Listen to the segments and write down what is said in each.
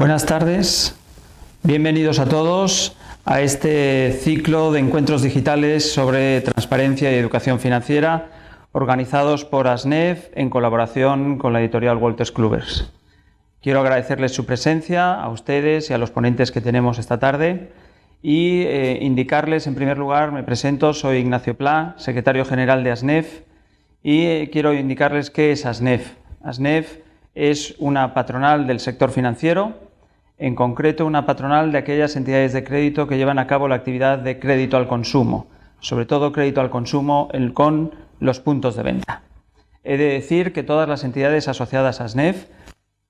Buenas tardes, bienvenidos a todos a este ciclo de encuentros digitales sobre transparencia y educación financiera organizados por ASNEF en colaboración con la editorial Wolters Kluwer. Quiero agradecerles su presencia a ustedes y a los ponentes que tenemos esta tarde y indicarles, en primer lugar, me presento, soy Ignacio Pla, secretario general de ASNEF, y quiero indicarles qué es ASNEF. ASNEF es una patronal del sector financiero, en concreto una patronal de aquellas entidades de crédito que llevan a cabo la actividad de crédito al consumo, sobre todo crédito al consumo con los puntos de venta. He de decir que todas las entidades asociadas a ASNEF,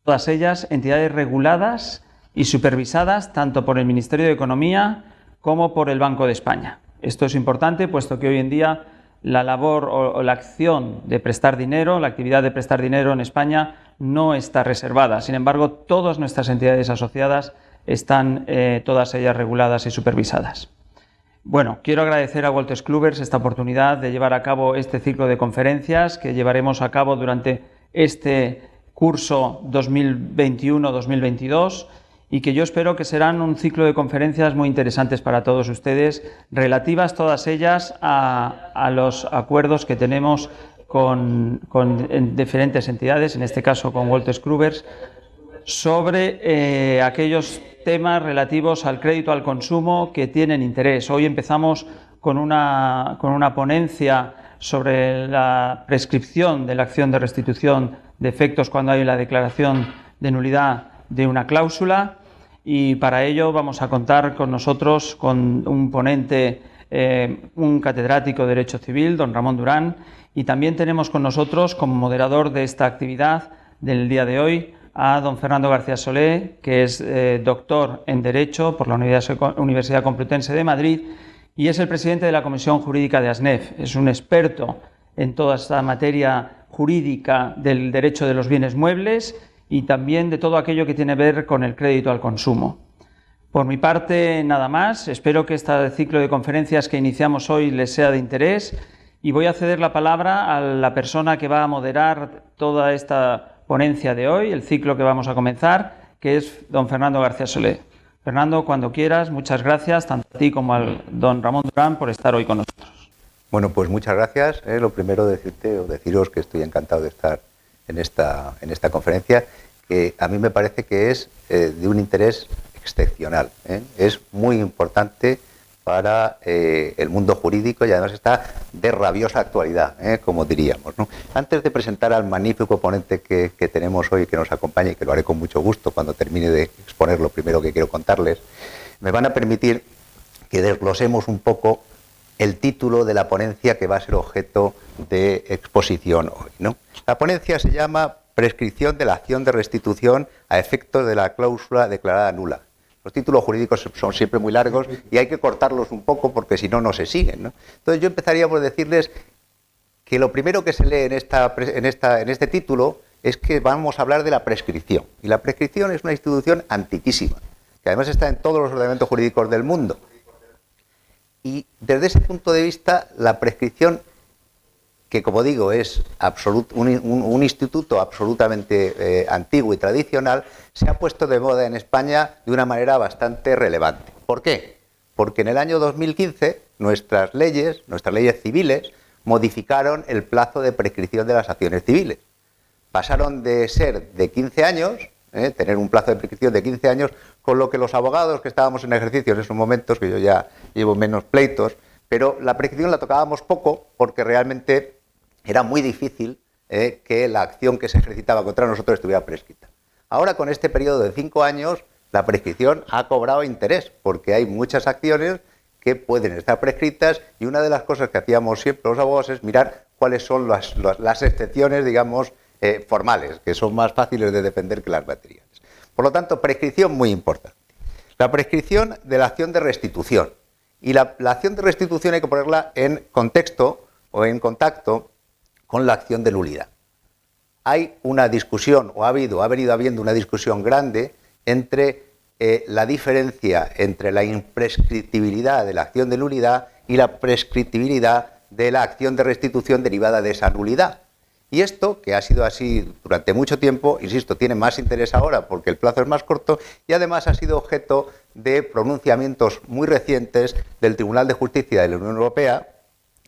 todas ellas entidades reguladas y supervisadas tanto por el Ministerio de Economía como por el Banco de España. Esto es importante puesto que hoy en día la labor o la acción de prestar dinero, la actividad de prestar dinero en España no está reservada. Sin embargo, todas nuestras entidades asociadas están todas ellas reguladas y supervisadas. Bueno, quiero agradecer a Wolters Kluwer esta oportunidad de llevar a cabo este ciclo de conferencias que llevaremos a cabo durante este curso 2021-2022 y que yo espero que serán un ciclo de conferencias muy interesantes para todos ustedes, relativas todas ellas a los acuerdos que tenemos con diferentes entidades, en este caso con Wolters Kluwer, sobre aquellos temas relativos al crédito al consumo que tienen interés. Hoy empezamos con una ponencia sobre la prescripción de la acción de restitución de efectos cuando hay la declaración de nulidad de una cláusula, y para ello vamos a contar con nosotros con un ponente, un catedrático de Derecho Civil, don Ramón Durán, y también tenemos con nosotros como moderador de esta actividad del día de hoy a don Fernando García Solé, que es doctor en Derecho por la Universidad Complutense de Madrid y es el presidente de la Comisión Jurídica de ASNEF. Es un experto en toda esta materia jurídica del derecho de los bienes muebles y también de todo aquello que tiene que ver con el crédito al consumo. Por mi parte, nada más. Espero que este ciclo de conferencias que iniciamos hoy les sea de interés y voy a ceder la palabra a la persona que va a moderar toda esta ponencia de hoy, el ciclo que vamos a comenzar, que es don Fernando García Solé. Fernando, cuando quieras, muchas gracias, tanto a ti como al don Ramón Durán, por estar hoy con nosotros. Bueno, pues muchas gracias. Lo primero deciros que estoy encantado de estar en esta conferencia, que a mí me parece que es de un interés excepcional. Es muy importante para el mundo jurídico y además está de rabiosa actualidad, como diríamos, ¿no? Antes de presentar al magnífico ponente que tenemos hoy, que nos acompaña y que lo haré con mucho gusto cuando termine de exponer lo primero que quiero contarles, me van a permitir que desglosemos un poco el título de la ponencia que va a ser objeto de exposición hoy, ¿no? La ponencia se llama Prescripción de la acción de restitución a efectos de la cláusula declarada nula. Los títulos jurídicos son siempre muy largos y hay que cortarlos un poco porque si no, no se siguen, ¿no? Entonces yo empezaría por decirles que lo primero que se lee en este título es que vamos a hablar de la prescripción. Y la prescripción es una institución antiquísima, que además está en todos los ordenamientos jurídicos del mundo. Y desde ese punto de vista, la prescripción, que como digo es un instituto absolutamente antiguo y tradicional, se ha puesto de moda en España de una manera bastante relevante. ¿Por qué? Porque en el año 2015 nuestras leyes civiles modificaron el plazo de prescripción de las acciones civiles. Pasaron de ser de 15 años, tener un plazo de prescripción de 15 años, con lo que los abogados que estábamos en ejercicio en esos momentos, que yo ya llevo menos pleitos, pero la prescripción la tocábamos poco porque realmente era muy difícil que la acción que se ejercitaba contra nosotros estuviera prescrita. Ahora, con este periodo de 5 años, la prescripción ha cobrado interés, porque hay muchas acciones que pueden estar prescritas y una de las cosas que hacíamos siempre los abogados es mirar cuáles son las excepciones, digamos, formales, que son más fáciles de defender que las materiales. Por lo tanto, prescripción muy importante. La prescripción de la acción de restitución. Y la acción de restitución hay que ponerla en contexto o en contacto con la acción de nulidad. Hay una discusión, o ha venido habiendo una discusión grande entre la diferencia entre la imprescriptibilidad de la acción de nulidad y la prescriptibilidad de la acción de restitución derivada de esa nulidad. Y esto, que ha sido así durante mucho tiempo, insisto, tiene más interés ahora porque el plazo es más corto y además ha sido objeto de pronunciamientos muy recientes del Tribunal de Justicia de la Unión Europea,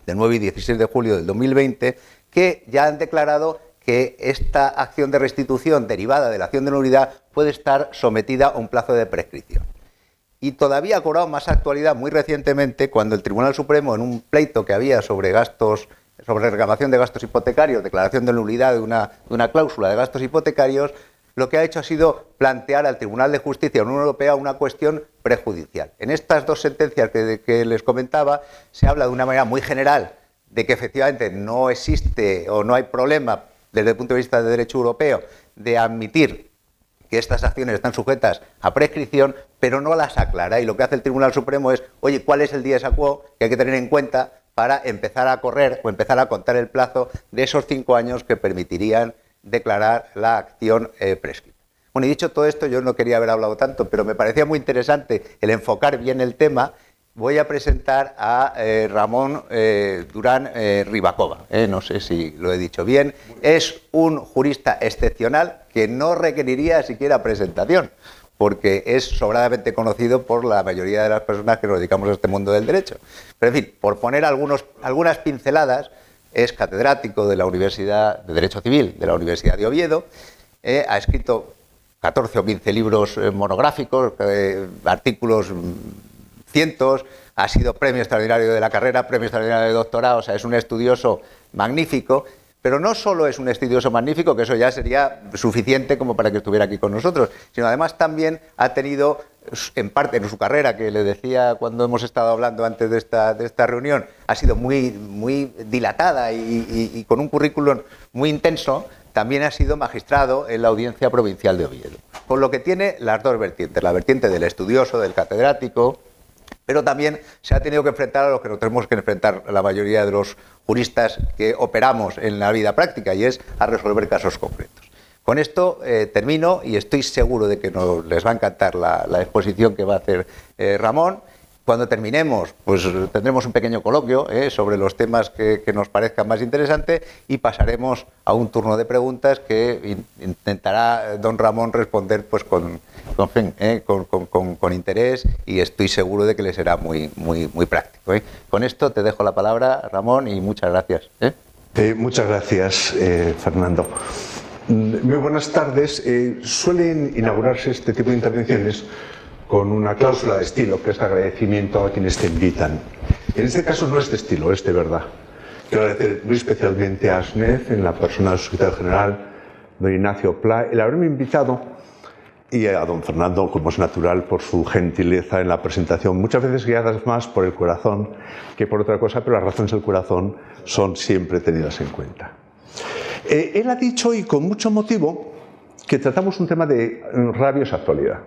del 9 y 16 de julio del 2020, que ya han declarado que esta acción de restitución derivada de la acción de nulidad puede estar sometida a un plazo de prescripción. Y todavía ha cobrado más actualidad muy recientemente cuando el Tribunal Supremo, en un pleito que había sobre reclamación de gastos hipotecarios, declaración de nulidad de una cláusula de gastos hipotecarios, lo que ha hecho ha sido plantear al Tribunal de Justicia de la Unión Europea una cuestión prejudicial. En estas dos sentencias que les comentaba se habla de una manera muy general de que efectivamente no existe o no hay problema desde el punto de vista del derecho europeo de admitir que estas acciones están sujetas a prescripción, pero no las aclara. Y lo que hace el Tribunal Supremo es, oye, ¿cuál es el dies a quo que hay que tener en cuenta para empezar a correr o empezar a contar el plazo de esos 5 años que permitirían declarar la acción prescrita? Bueno, y dicho todo esto, yo no quería haber hablado tanto, pero me parecía muy interesante el enfocar bien el tema. Voy a presentar a Ramón Durán Ribakova, no sé si lo he dicho bien. Es un jurista excepcional que no requeriría siquiera presentación, porque es sobradamente conocido por la mayoría de las personas que nos dedicamos a este mundo del derecho. Pero, en fin, por poner algunas pinceladas, es catedrático de la Universidad de Derecho Civil de la Universidad de Oviedo, ha escrito 14 o 15 libros monográficos, artículos cientos, ha sido premio extraordinario de la carrera, premio extraordinario de doctorado, o sea, es un estudioso magnífico, pero no solo es un estudioso magnífico, que eso ya sería suficiente como para que estuviera aquí con nosotros, sino además también ha tenido, en parte en su carrera, que le decía cuando hemos estado hablando antes de esta reunión, ha sido muy dilatada y con un currículum muy intenso. También ha sido magistrado en la Audiencia Provincial de Oviedo, con lo que tiene las dos vertientes, la vertiente del estudioso, del catedrático, pero también se ha tenido que enfrentar a lo que nos tenemos que enfrentar la mayoría de los juristas que operamos en la vida práctica, y es a resolver casos concretos. Con esto termino y estoy seguro de que les va a encantar la exposición que va a hacer Ramón. Cuando terminemos, pues tendremos un pequeño coloquio sobre los temas que nos parezcan más interesantes y pasaremos a un turno de preguntas que intentará don Ramón responder pues con interés, y estoy seguro de que le será muy práctico. Con esto te dejo la palabra, Ramón, y muchas gracias. Muchas gracias, Fernando. Muy buenas tardes. Suelen inaugurarse este tipo de intervenciones con una cláusula de estilo, que es agradecimiento a quienes te invitan. En este caso no es de estilo, es de verdad. Quiero agradecer muy especialmente a SNEF, en la persona del secretario general, don Ignacio Pla, el haberme invitado, y a don Fernando, como es natural, por su gentileza en la presentación, muchas veces guiadas más por el corazón que por otra cosa, pero las razones del corazón son siempre tenidas en cuenta. Él ha dicho, y con mucho motivo, que tratamos un tema de rabiosa actualidad.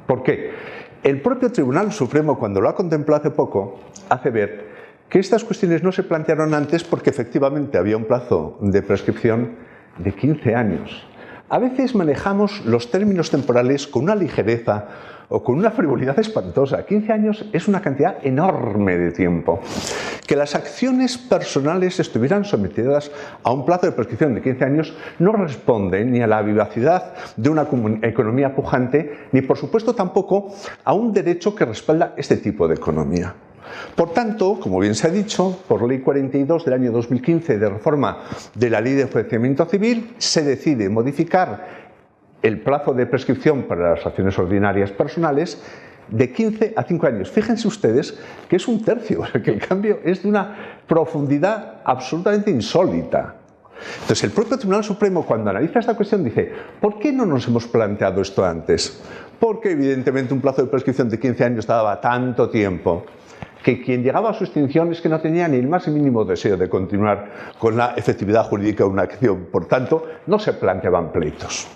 ¿Por qué? El propio Tribunal Supremo, cuando lo ha contemplado hace poco, hace ver que estas cuestiones no se plantearon antes porque efectivamente había un plazo de prescripción de 15 años. A veces manejamos los términos temporales con una ligereza o con una frivolidad espantosa. 15 años es una cantidad enorme de tiempo. Que las acciones personales estuvieran sometidas a un plazo de prescripción de 15 años no responde ni a la vivacidad de una economía pujante, ni por supuesto tampoco a un derecho que respalda este tipo de economía. Por tanto, como bien se ha dicho, por Ley 42 del año 2015 de reforma de la Ley de Enjuiciamiento Civil, se decide modificar el plazo de prescripción para las acciones ordinarias personales de 15 a 5 años. Fíjense ustedes que es un tercio, que el cambio es de una profundidad absolutamente insólita. Entonces, el propio Tribunal Supremo, cuando analiza esta cuestión, dice: ¿por qué no nos hemos planteado esto antes? Porque, evidentemente, un plazo de prescripción de 15 años daba tanto tiempo que quien llegaba a su extinción es que no tenía ni el más mínimo deseo de continuar con la efectividad jurídica de una acción. Por tanto, no se planteaban pleitos.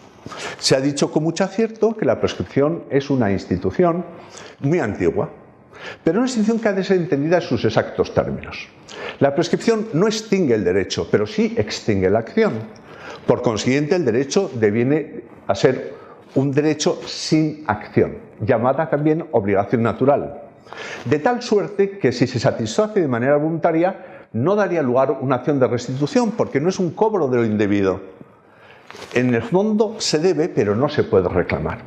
Se ha dicho con mucho acierto que la prescripción es una institución muy antigua, pero una institución que ha de ser entendida en sus exactos términos. La prescripción no extingue el derecho, pero sí extingue la acción. Por consiguiente, el derecho deviene a ser un derecho sin acción, llamada también obligación natural. De tal suerte que si se satisface de manera voluntaria, no daría lugar a una acción de restitución porque no es un cobro de lo indebido. En el fondo se debe, pero no se puede reclamar.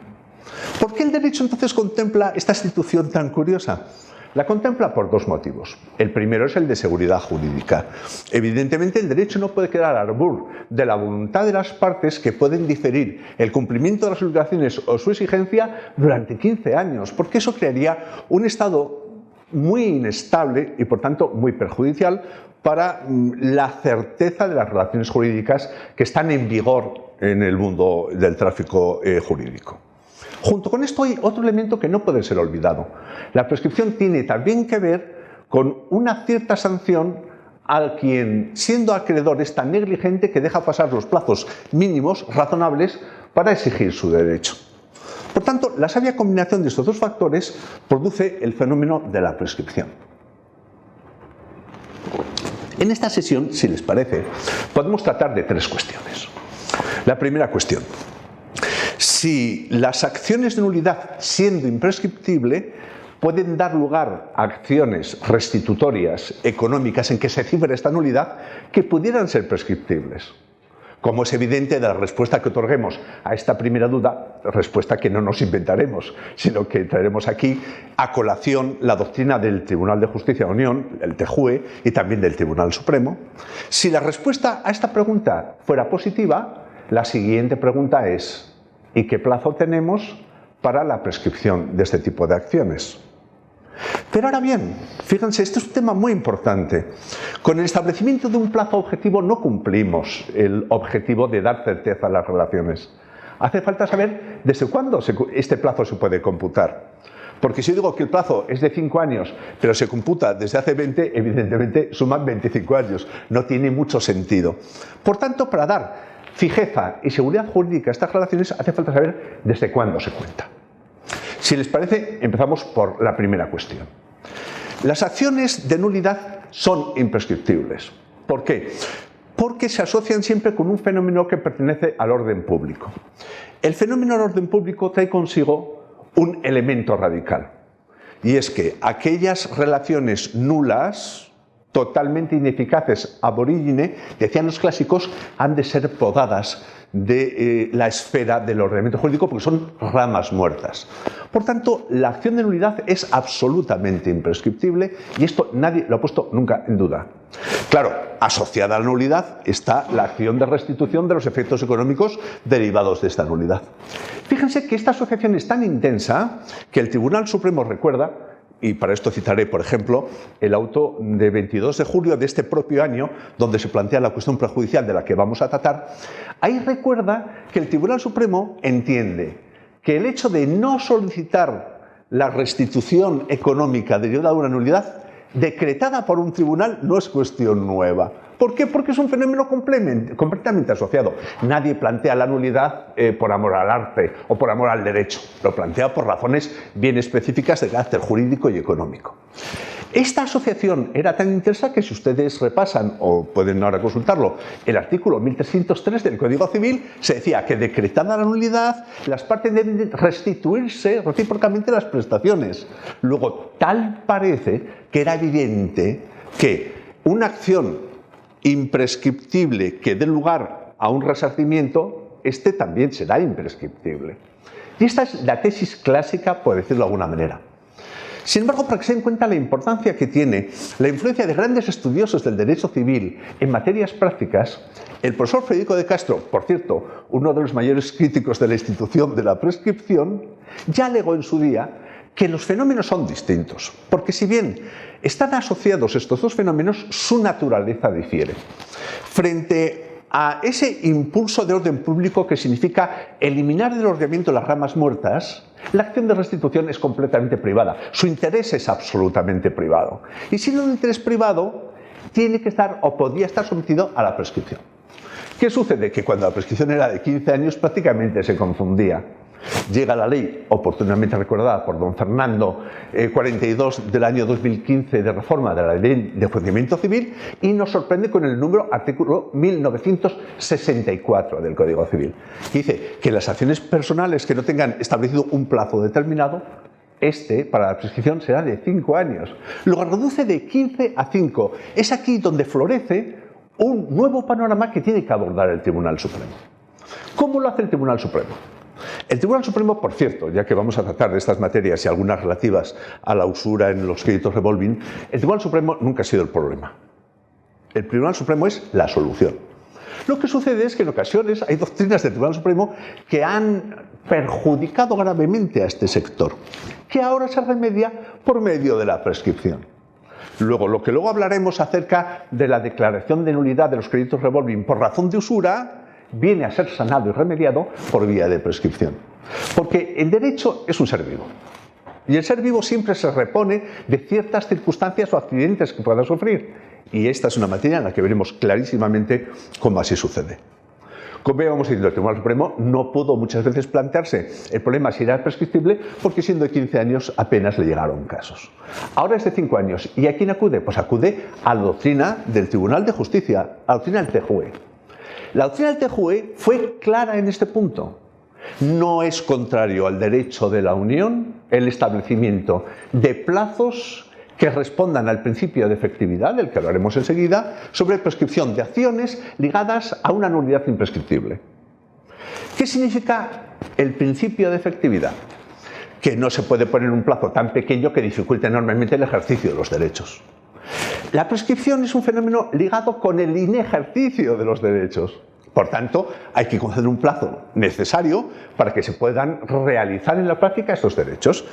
¿Por qué el derecho entonces contempla esta institución tan curiosa? La contempla por dos motivos. El primero es el de seguridad jurídica. Evidentemente, el derecho no puede quedar al albur de la voluntad de las partes que pueden diferir el cumplimiento de las obligaciones o su exigencia durante 15 años, porque eso crearía un estado muy inestable y, por tanto, muy perjudicial para la certeza de las relaciones jurídicas que están en vigor en el mundo del tráfico jurídico. Junto con esto hay otro elemento que no puede ser olvidado. La prescripción tiene también que ver con una cierta sanción al quien, siendo acreedor, es tan negligente que deja pasar los plazos mínimos razonables para exigir su derecho. Por tanto, la sabia combinación de estos dos factores produce el fenómeno de la prescripción. En esta sesión, si les parece, podemos tratar de tres cuestiones. La primera cuestión: si las acciones de nulidad, siendo imprescriptible, pueden dar lugar a acciones restitutorias económicas en que se cifre esta nulidad que pudieran ser prescriptibles. Como es evidente de la respuesta que otorguemos a esta primera duda, respuesta que no nos inventaremos, sino que traeremos aquí a colación la doctrina del Tribunal de Justicia de la Unión, el TJUE, y también del Tribunal Supremo. Si la respuesta a esta pregunta fuera positiva, la siguiente pregunta es: ¿y qué plazo tenemos para la prescripción de este tipo de acciones? Pero ahora bien, fíjense, este es un tema muy importante. Con el establecimiento de un plazo objetivo no cumplimos el objetivo de dar certeza a las relaciones. Hace falta saber desde cuándo este plazo se puede computar. Porque si yo digo que el plazo es de 5 años, pero se computa desde hace 20, evidentemente suman 25 años. No tiene mucho sentido. Por tanto, para dar fijeza y seguridad jurídica a estas relaciones hace falta saber desde cuándo se cuenta. Si les parece, empezamos por la primera cuestión. Las acciones de nulidad son imprescriptibles. ¿Por qué? Porque se asocian siempre con un fenómeno que pertenece al orden público. El fenómeno del orden público trae consigo un elemento radical, y es que aquellas relaciones nulas, totalmente ineficaces ab origine, decían los clásicos, han de ser podadas de la esfera del ordenamiento jurídico porque son ramas muertas. Por tanto, la acción de nulidad es absolutamente imprescriptible y esto nadie lo ha puesto nunca en duda. Claro, asociada a la nulidad está la acción de restitución de los efectos económicos derivados de esta nulidad. Fíjense que esta asociación es tan intensa que el Tribunal Supremo recuerda, y para esto citaré, por ejemplo, el auto de 22 de julio de este propio año, donde se plantea la cuestión prejudicial de la que vamos a tratar. Ahí recuerda que el Tribunal Supremo entiende que el hecho de no solicitar la restitución económica derivada de una nulidad decretada por un tribunal no es cuestión nueva. ¿Por qué? Porque es un fenómeno completamente asociado. Nadie plantea la nulidad por amor al arte o por amor al derecho. Lo plantea por razones bien específicas de carácter jurídico y económico. Esta asociación era tan intensa que si ustedes repasan, o pueden ahora consultarlo, el artículo 1303 del Código Civil, se decía que decretada la nulidad, las partes deben restituirse recíprocamente las prestaciones. Luego, tal parece que era evidente que una acción imprescriptible que dé lugar a un resarcimiento, este también será imprescriptible. Y esta es la tesis clásica, por decirlo de alguna manera. Sin embargo, para que se den cuenta la importancia que tiene la influencia de grandes estudiosos del derecho civil en materias prácticas, el profesor Federico de Castro, por cierto, uno de los mayores críticos de la institución de la prescripción, ya alegó en su día que los fenómenos son distintos, porque si bien están asociados estos dos fenómenos, su naturaleza difiere. Frente a ese impulso de orden público que significa eliminar del ordenamiento las ramas muertas, la acción de restitución es completamente privada. Su interés es absolutamente privado. Y siendo un interés privado, tiene que estar o podía estar sometido a la prescripción. ¿Qué sucede? Que cuando la prescripción era de 15 años prácticamente se confundía. Llega la ley, oportunamente recordada por don Fernando, 42 del año 2015 de reforma de la ley de enjuiciamiento civil y nos sorprende con el número artículo 1964 del Código Civil. Que dice que las acciones personales que no tengan establecido un plazo determinado para la prescripción será de 5 años. Lo reduce de 15 a 5. Es aquí donde florece un nuevo panorama que tiene que abordar el Tribunal Supremo. ¿Cómo lo hace el Tribunal Supremo? El Tribunal Supremo, por cierto, ya que vamos a tratar de estas materias y algunas relativas a la usura en los créditos revolving, el Tribunal Supremo nunca ha sido el problema. El Tribunal Supremo es la solución. Lo que sucede es que en ocasiones hay doctrinas del Tribunal Supremo que han perjudicado gravemente a este sector, que ahora se remedia por medio de la prescripción. Lo que luego hablaremos acerca de la declaración de nulidad de los créditos revolving por razón de usura, viene a ser sanado y remediado por vía de prescripción. Porque el derecho es un ser vivo. Y el ser vivo siempre se repone de ciertas circunstancias o accidentes que pueda sufrir. Y esta es una materia en la que veremos clarísimamente cómo así sucede. Como íbamos diciendo, el Tribunal Supremo no pudo muchas veces plantearse el problema si era prescriptible, porque siendo de 15 años apenas le llegaron casos. Ahora es de 5 años. ¿Y a quién acude? Pues acude a la doctrina del Tribunal de Justicia, a la doctrina del TJUE. La doctrina del TJUE fue clara en este punto. No es contrario al derecho de la Unión el establecimiento de plazos que respondan al principio de efectividad, del que hablaremos enseguida, sobre prescripción de acciones ligadas a una nulidad imprescriptible. ¿Qué significa el principio de efectividad? Que no se puede poner un plazo tan pequeño que dificulte enormemente el ejercicio de los derechos. La prescripción es un fenómeno ligado con el inejercicio de los derechos. Por tanto, hay que conceder un plazo necesario para que se puedan realizar en la práctica estos derechos.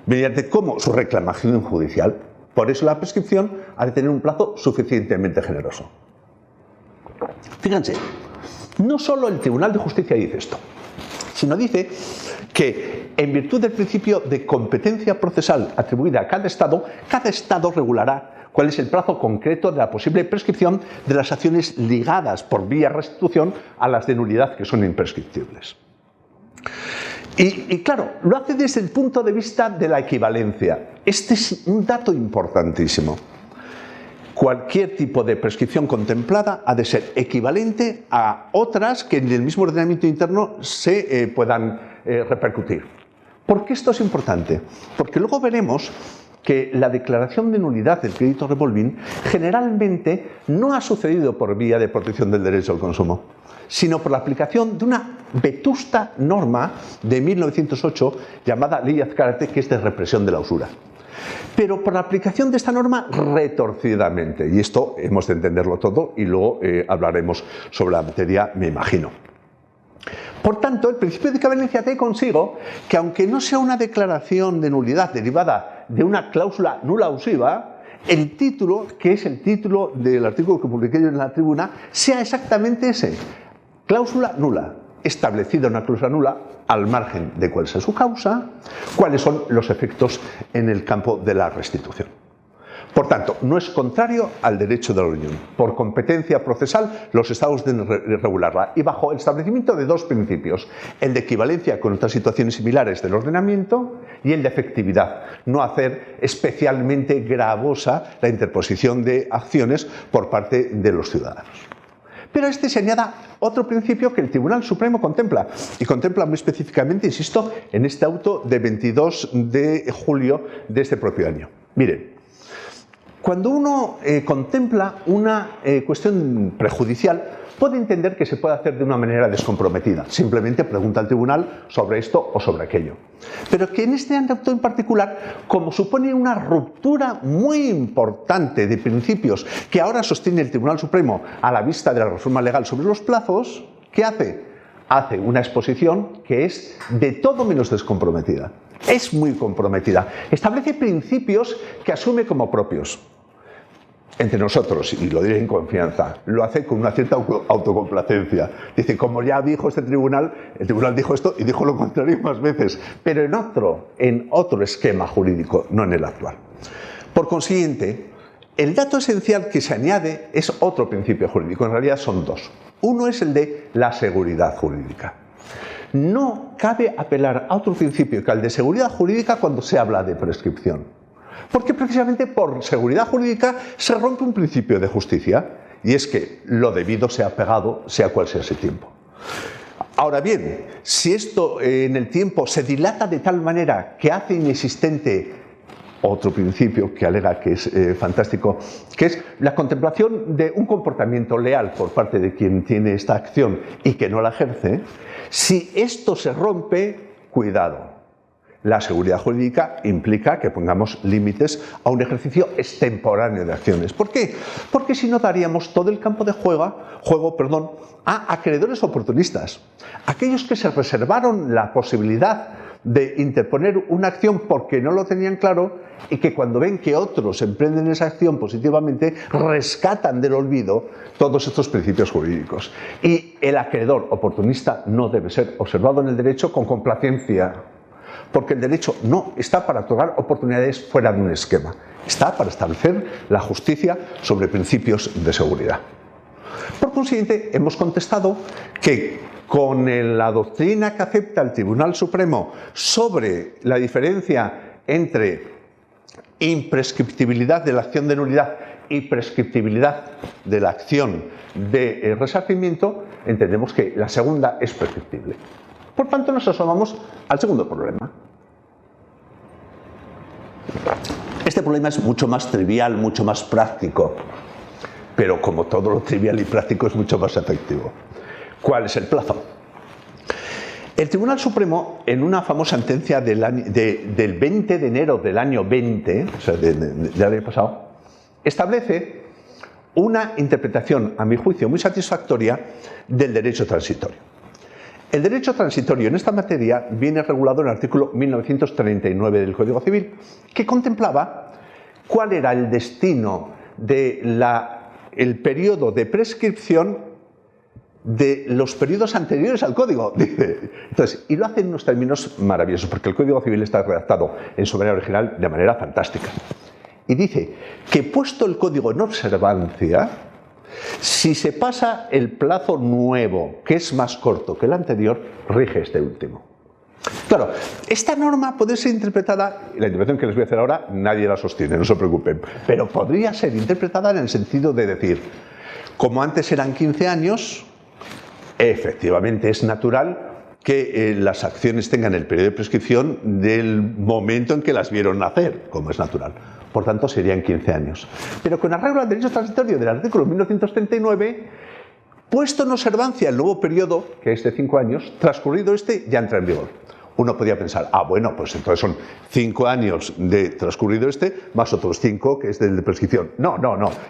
¿Mediante cómo? Su reclamación judicial. Por eso la prescripción ha de tener un plazo suficientemente generoso. Fíjense, no solo el Tribunal de Justicia dice esto, sino dice que en virtud del principio de competencia procesal atribuida a cada Estado regulará cuál es el plazo concreto de la posible prescripción de las acciones ligadas por vía restitución a las de nulidad que son imprescriptibles. Y claro, lo hace desde el punto de vista de la equivalencia. Este es un dato importantísimo. Cualquier tipo de prescripción contemplada ha de ser equivalente a otras que en el mismo ordenamiento interno se puedan repercutir. ¿Por qué esto es importante? Porque luego veremos que la declaración de nulidad del crédito revolving generalmente no ha sucedido por vía de protección del derecho al consumo, sino por la aplicación de una vetusta norma de 1908 llamada Ley Azcárate, que es de represión de la usura. Pero por la aplicación de esta norma retorcidamente, y esto hemos de entenderlo todo y luego hablaremos sobre la materia, me imagino. Por tanto, el principio de equivalencia trae consigo que aunque no sea una declaración de nulidad derivada de una cláusula nula usiva, el título, que es el título del artículo que publiqué yo en la tribuna, sea exactamente ese. Cláusula nula, establecida una cláusula nula al margen de cuál sea su causa, cuáles son los efectos en el campo de la restitución. Por tanto, no es contrario al derecho de la Unión. Por competencia procesal, los Estados deben regularla y bajo el establecimiento de dos principios: el de equivalencia con otras situaciones similares del ordenamiento y el de efectividad, no hacer especialmente gravosa la interposición de acciones por parte de los ciudadanos. Pero a este se añada otro principio que el Tribunal Supremo contempla, y contempla muy específicamente, insisto, en este auto de 22 de julio de este propio año. Miren, cuando uno contempla una cuestión prejudicial, puede entender que se puede hacer de una manera descomprometida. Simplemente pregunta al tribunal sobre esto o sobre aquello. Pero que en este ámbito en particular, como supone una ruptura muy importante de principios que ahora sostiene el Tribunal Supremo a la vista de la reforma legal sobre los plazos, ¿qué hace? Hace una exposición que es de todo menos descomprometida. Es muy comprometida. Establece principios que asume como propios. Entre nosotros, y lo diré en confianza, lo hace con una cierta autocomplacencia. Dice, como ya dijo este tribunal, el tribunal dijo esto y dijo lo contrario más veces, pero en otro esquema jurídico, no en el actual. Por consiguiente, el dato esencial que se añade es otro principio jurídico, en realidad son dos. Uno es el de la seguridad jurídica. No cabe apelar a otro principio que al de seguridad jurídica cuando se habla de prescripción. Porque precisamente por seguridad jurídica se rompe un principio de justicia, y es que lo debido sea pagado, sea cual sea ese tiempo. Ahora bien, si esto en el tiempo se dilata de tal manera que hace inexistente otro principio que alega que es fantástico, que es la contemplación de un comportamiento leal por parte de quien tiene esta acción y que no la ejerce, si esto se rompe, cuidado. La seguridad jurídica implica que pongamos límites a un ejercicio extemporáneo de acciones. ¿Por qué? Porque si no daríamos todo el campo de juego a acreedores oportunistas, aquellos que se reservaron la posibilidad de interponer una acción porque no lo tenían claro y que cuando ven que otros emprenden esa acción positivamente rescatan del olvido todos estos principios jurídicos. Y el acreedor oportunista no debe ser observado en el derecho con complacencia, porque el derecho no está para otorgar oportunidades fuera de un esquema, está para establecer la justicia sobre principios de seguridad. Por consiguiente, hemos contestado que con la doctrina que acepta el Tribunal Supremo sobre la diferencia entre imprescriptibilidad de la acción de nulidad y prescriptibilidad de la acción de resarcimiento, entendemos que la segunda es prescriptible. Por tanto, nos asomamos al segundo problema. Este problema es mucho más trivial, mucho más práctico, pero como todo lo trivial y práctico es mucho más efectivo. ¿Cuál es el plazo? El Tribunal Supremo, en una famosa sentencia del 20 de enero del año 20, o sea, del año pasado, establece una interpretación, a mi juicio, muy satisfactoria del derecho transitorio. El derecho transitorio en esta materia viene regulado en el artículo 1939 del Código Civil, que contemplaba cuál era el destino del periodo de prescripción de los periodos anteriores al Código. Entonces, y lo hace en unos términos maravillosos, porque el Código Civil está redactado en su manera original de manera fantástica. Y dice que puesto el Código en observancia, si se pasa el plazo nuevo, que es más corto que el anterior, rige este último. Claro, esta norma puede ser interpretada, y la interpretación que les voy a hacer ahora nadie la sostiene, no se preocupen, pero podría ser interpretada en el sentido de decir, como antes eran 15 años, efectivamente es natural que las acciones tengan el periodo de prescripción del momento en que las vieron nacer, como es natural. Por tanto, serían 15 años. Pero con arreglo al derecho transitorio del artículo 1939, puesto en observancia el nuevo periodo, que es de 5 años, transcurrido este, ya entra en vigor. Uno podría pensar, bueno, pues entonces son 5 años de transcurrido este, más otros 5 que es del de prescripción. No.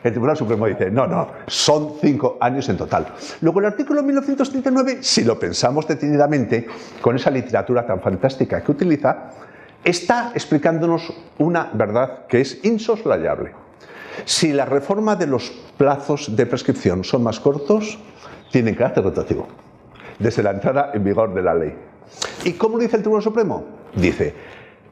El Tribunal Supremo dice, no, son 5 años en total. Luego el artículo 1939, si lo pensamos detenidamente, con esa literatura tan fantástica que utiliza, está explicándonos una verdad que es insoslayable. Si la reforma de los plazos de prescripción son más cortos, tienen carácter rotativo, desde la entrada en vigor de la ley. ¿Y cómo lo dice el Tribunal Supremo? Dice,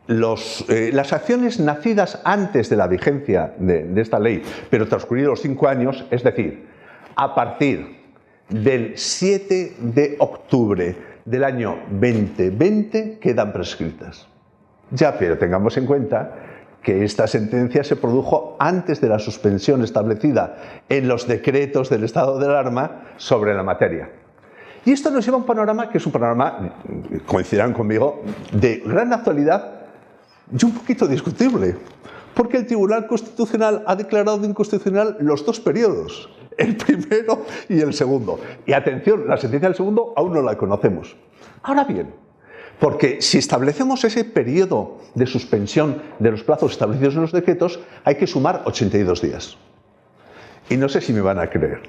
las acciones nacidas antes de la vigencia de esta ley, pero transcurridos los 5 años, es decir, a partir del 7 de octubre del año 2020, quedan prescritas. Ya, pero tengamos en cuenta que esta sentencia se produjo antes de la suspensión establecida en los decretos del estado de alarma sobre la materia. Y esto nos lleva a un panorama que es un panorama, coincidirán conmigo, de gran actualidad y un poquito discutible, porque el Tribunal Constitucional ha declarado inconstitucional los 2 periodos, el primero y el segundo. Y atención, la sentencia del segundo aún no la conocemos. Ahora bien, porque si establecemos ese periodo de suspensión de los plazos establecidos en los decretos, hay que sumar 82 días. Y no sé si me van a creer,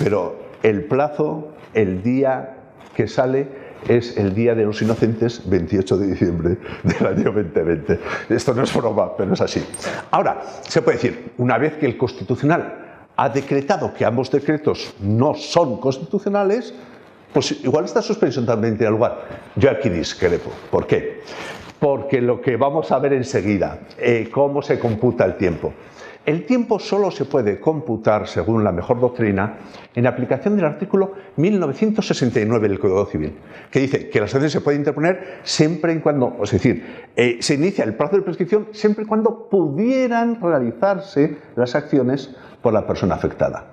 pero el plazo, el día que sale, es el Día de los Inocentes, 28 de diciembre del año 2020. Esto no es broma, pero es así. Ahora, se puede decir, una vez que el Constitucional ha decretado que ambos decretos no son constitucionales, pues igual esta suspensión también tiene lugar. Yo aquí discrepo. ¿Por qué? Porque lo que vamos a ver enseguida, cómo se computa el tiempo. El tiempo solo se puede computar, según la mejor doctrina, en aplicación del artículo 1969 del Código Civil, que dice que las acciones se pueden interponer siempre y cuando, es decir, se inicia el plazo de prescripción siempre y cuando pudieran realizarse las acciones por la persona afectada.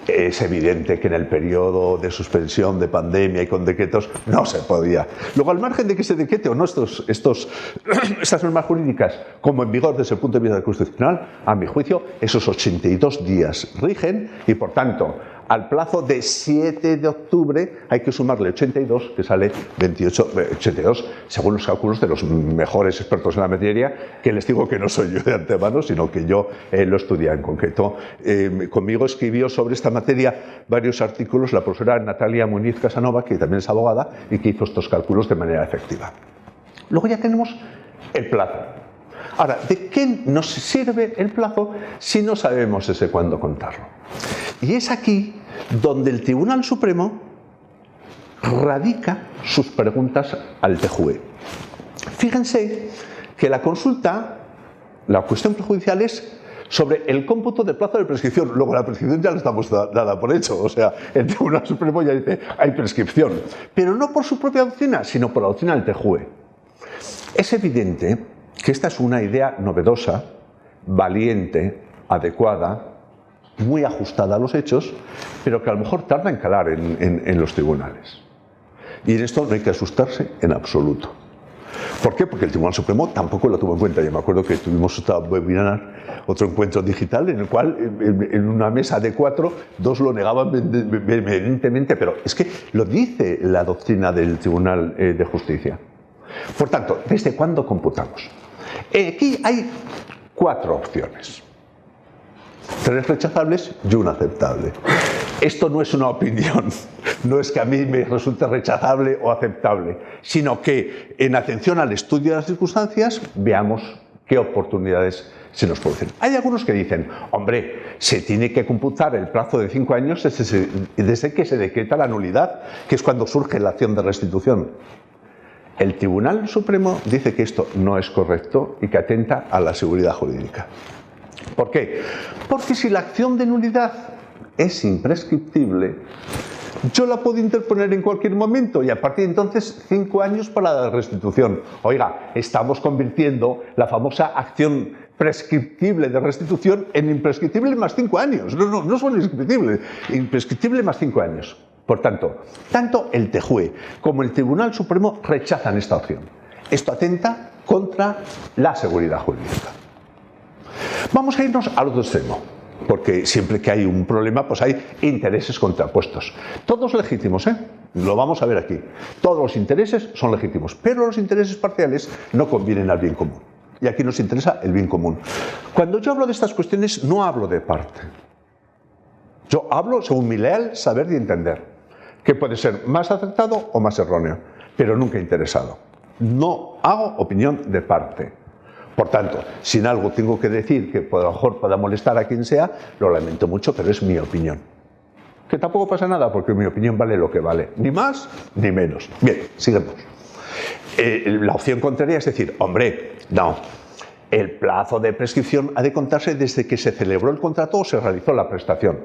Es evidente que en el periodo de suspensión de pandemia y con decretos no se podía. Luego, al margen de que se decrete o no estas normas jurídicas como en vigor desde el punto de vista constitucional, a mi juicio, esos 82 días rigen y, por tanto, al plazo de 7 de octubre hay que sumarle 82, que sale 82, según los cálculos de los mejores expertos en la materia, que les digo que no soy yo de antemano, sino que yo lo estudié en concreto. Conmigo escribió sobre esta materia varios artículos la profesora Natalia Muñiz Casanova, que también es abogada y que hizo estos cálculos de manera efectiva. Luego ya tenemos el plazo. Ahora, ¿de qué nos sirve el plazo si no sabemos desde cuándo contarlo? Y es aquí donde el Tribunal Supremo radica sus preguntas al TJUE. Fíjense que la consulta, la cuestión prejudicial es sobre el cómputo del plazo de prescripción. Luego la prescripción ya la estamos dada por hecho, o sea, el Tribunal Supremo ya dice hay prescripción, pero no por su propia doctrina, sino por la doctrina del TJUE. Es evidente que esta es una idea novedosa, valiente, adecuada, muy ajustada a los hechos, pero que a lo mejor tarda en calar en los tribunales. Y en esto no hay que asustarse en absoluto. ¿Por qué? Porque el Tribunal Supremo tampoco lo tuvo en cuenta. Yo me acuerdo que tuvimos otro encuentro digital en el cual, en una mesa de 4, 2 lo negaban vehementemente, pero es que lo dice la doctrina del Tribunal de Justicia. Por tanto, ¿desde cuándo computamos? Aquí hay 4 opciones. 3 rechazables y 1 aceptable. Esto no es una opinión, no es que a mí me resulte rechazable o aceptable, sino que en atención al estudio de las circunstancias veamos qué oportunidades se nos producen. Hay algunos que dicen, hombre, se tiene que computar el plazo de 5 años desde que se decreta la nulidad, que es cuando surge la acción de restitución. El Tribunal Supremo dice que esto no es correcto y que atenta a la seguridad jurídica. ¿Por qué? Porque si la acción de nulidad es imprescriptible, yo la puedo interponer en cualquier momento y a partir de entonces 5 años para la restitución. Oiga, estamos convirtiendo la famosa acción prescriptible de restitución en imprescriptible más 5 años. No son imprescriptibles, imprescriptible más 5 años. Por tanto, tanto el TJUE como el Tribunal Supremo rechazan esta opción. Esto atenta contra la seguridad jurídica. Vamos a irnos al otro extremo, porque siempre que hay un problema, pues hay intereses contrapuestos. Todos legítimos, ¿eh? Lo vamos a ver aquí. Todos los intereses son legítimos, pero los intereses parciales no convienen al bien común. Y aquí nos interesa el bien común. Cuando yo hablo de estas cuestiones, no hablo de parte. Yo hablo según mi leal saber y entender, que puede ser más acertado o más erróneo, pero nunca interesado. No hago opinión de parte. Por tanto, si en algo tengo que decir que a lo mejor pueda molestar a quien sea, lo lamento mucho, pero es mi opinión. Que tampoco pasa nada, porque mi opinión vale lo que vale, ni más ni menos. Bien, sigamos. La opción contraria es decir, hombre, no, el plazo de prescripción ha de contarse desde que se celebró el contrato o se realizó la prestación.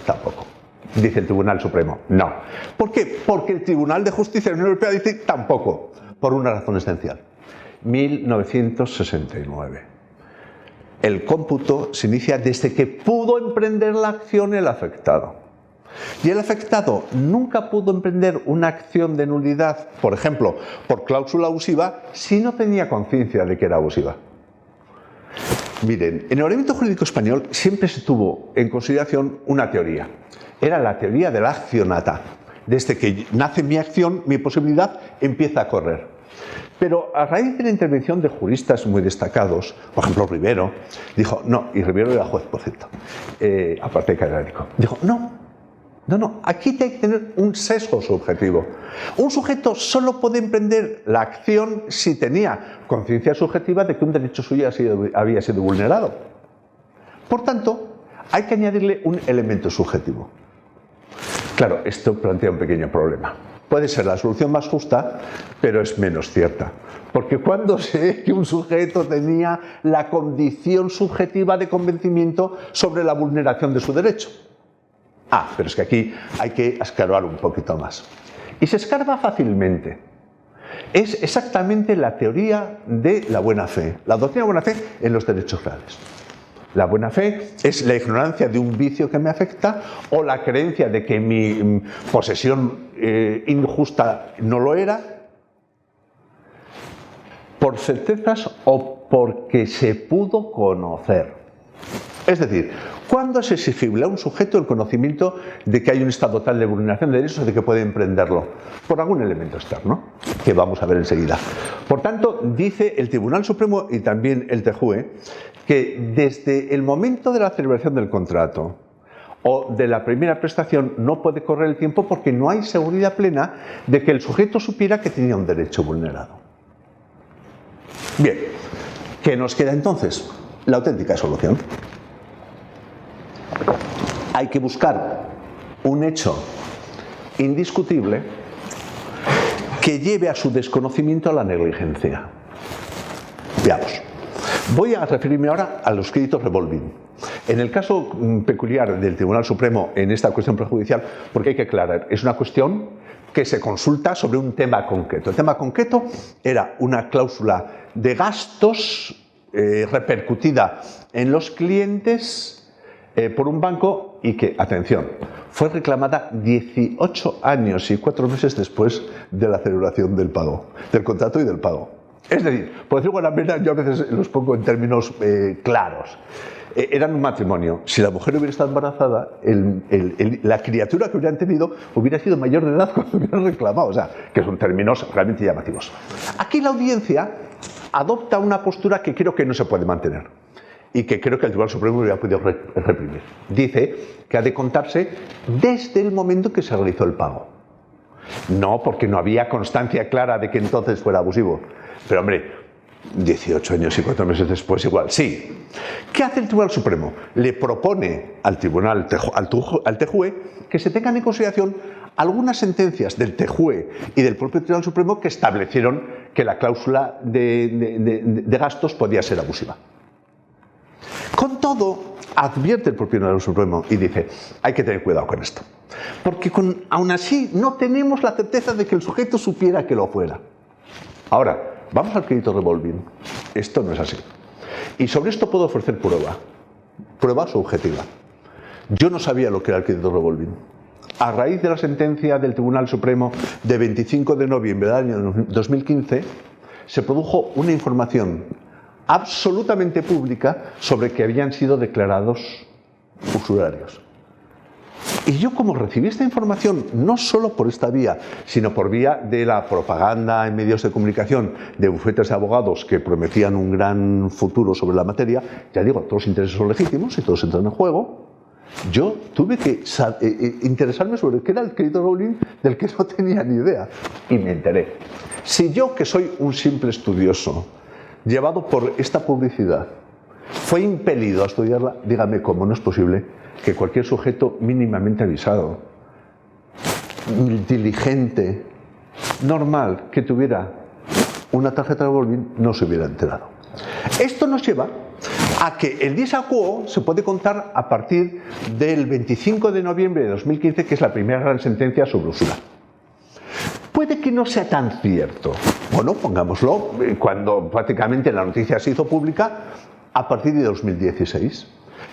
Tampoco. Dice el Tribunal Supremo, no. ¿Por qué? Porque el Tribunal de Justicia de la Unión Europea dice tampoco, por una razón esencial. 1969. El cómputo se inicia desde que pudo emprender la acción el afectado. Y el afectado nunca pudo emprender una acción de nulidad, por ejemplo, por cláusula abusiva, si no tenía conciencia de que era abusiva. Miren, en el ordenamiento jurídico español siempre se tuvo en consideración una teoría. Era la teoría de la accionata. Desde que nace mi acción, mi posibilidad empieza a correr. Pero a raíz de la intervención de juristas muy destacados, por ejemplo Rivero, dijo, no, y Rivero era juez, por cierto, aparte de catedrático, dijo, no, aquí hay que tener un sesgo subjetivo. Un sujeto solo puede emprender la acción si tenía conciencia subjetiva de que un derecho suyo había sido vulnerado. Por tanto, hay que añadirle un elemento subjetivo. Claro, esto plantea un pequeño problema. Puede ser la solución más justa, pero es menos cierta. Porque cuando sé que un sujeto tenía la condición subjetiva de convencimiento sobre la vulneración de su derecho. Pero es que aquí hay que escarbar un poquito más. Y se escarba fácilmente. Es exactamente la teoría de la buena fe, la doctrina de buena fe en los derechos reales. La buena fe es la ignorancia de un vicio que me afecta o la creencia de que mi posesión injusta no lo era, por certezas o porque se pudo conocer. Es decir, ¿cuándo es exigible a un sujeto el conocimiento de que hay un estado tal de vulneración de derechos de que puede emprenderlo? Por algún elemento externo, que vamos a ver enseguida. Por tanto, dice el Tribunal Supremo y también el TJUE que desde el momento de la celebración del contrato o de la primera prestación no puede correr el tiempo porque no hay seguridad plena de que el sujeto supiera que tenía un derecho vulnerado. Bien, ¿qué nos queda entonces? La auténtica solución. Hay que buscar un hecho indiscutible que lleve a su desconocimiento a la negligencia. Veamos. Voy a referirme ahora a los créditos revolving. En el caso peculiar del Tribunal Supremo en esta cuestión prejudicial, porque hay que aclarar, es una cuestión que se consulta sobre un tema concreto. El tema concreto era una cláusula de gastos repercutida en los clientes por un banco y que, atención, fue reclamada 18 años y 4 meses después de la celebración del pago, del contrato y del pago. Es decir, por decirlo de alguna manera, yo a veces los pongo en términos claros. Eran un matrimonio. Si la mujer hubiera estado embarazada, la criatura que hubieran tenido hubiera sido mayor de edad cuando hubieran reclamado. O sea, que son términos realmente llamativos. Aquí la audiencia adopta una postura que creo que no se puede mantener y que creo que el Tribunal Supremo hubiera podido reprimir. Dice que ha de contarse desde el momento que se realizó el pago. No porque no había constancia clara de que entonces fuera abusivo. Pero hombre, 18 años y 4 meses después igual, sí. ¿Qué hace el Tribunal Supremo? Le propone al Tribunal, al TJUE, que se tengan en consideración algunas sentencias del TJUE y del propio Tribunal Supremo que establecieron que la cláusula de gastos podía ser abusiva. Con todo, advierte el propio Tribunal Supremo y dice, hay que tener cuidado con esto. Porque aún así no tenemos la certeza de que el sujeto supiera que lo fuera. Ahora, vamos al crédito revolving. Esto no es así. Y sobre esto puedo ofrecer prueba subjetiva. Yo no sabía lo que era el crédito revolving. A raíz de la sentencia del Tribunal Supremo de 25 de noviembre del año 2015, se produjo una información absolutamente pública sobre que habían sido declarados usurarios. Y yo, como recibí esta información, no solo por esta vía, sino por vía de la propaganda en medios de comunicación de bufetes de abogados que prometían un gran futuro sobre la materia, ya digo, todos los intereses son legítimos y todos entran en juego, yo tuve que interesarme sobre qué era el crédito revolving del que no tenía ni idea. Y me enteré. Si yo, que soy un simple estudioso, llevado por esta publicidad, fue impelido a estudiarla, dígame cómo no es posible que cualquier sujeto mínimamente avisado, diligente, normal, que tuviera una tarjeta revolving, no se hubiera enterado. Esto nos lleva a que el dies a quo se puede contar a partir del 25 de noviembre de 2015, que es la primera gran sentencia sobre usura. Puede que no sea tan cierto. Bueno, pongámoslo, cuando prácticamente la noticia se hizo pública a partir de 2016.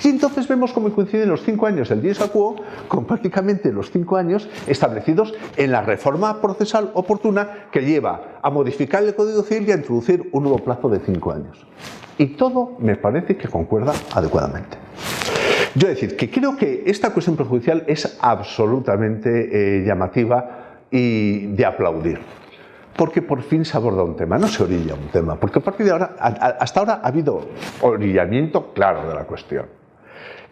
Y entonces vemos cómo coinciden los 5 años del dies a quo con prácticamente los 5 años establecidos en la reforma procesal oportuna que lleva a modificar el Código Civil y a introducir un nuevo plazo de 5 años. Y todo me parece que concuerda adecuadamente. Yo decir que creo que esta cuestión prejudicial es absolutamente llamativa y de aplaudir. Porque por fin se aborda un tema, no se orilla un tema, porque a partir de ahora, hasta ahora ha habido orillamiento claro de la cuestión.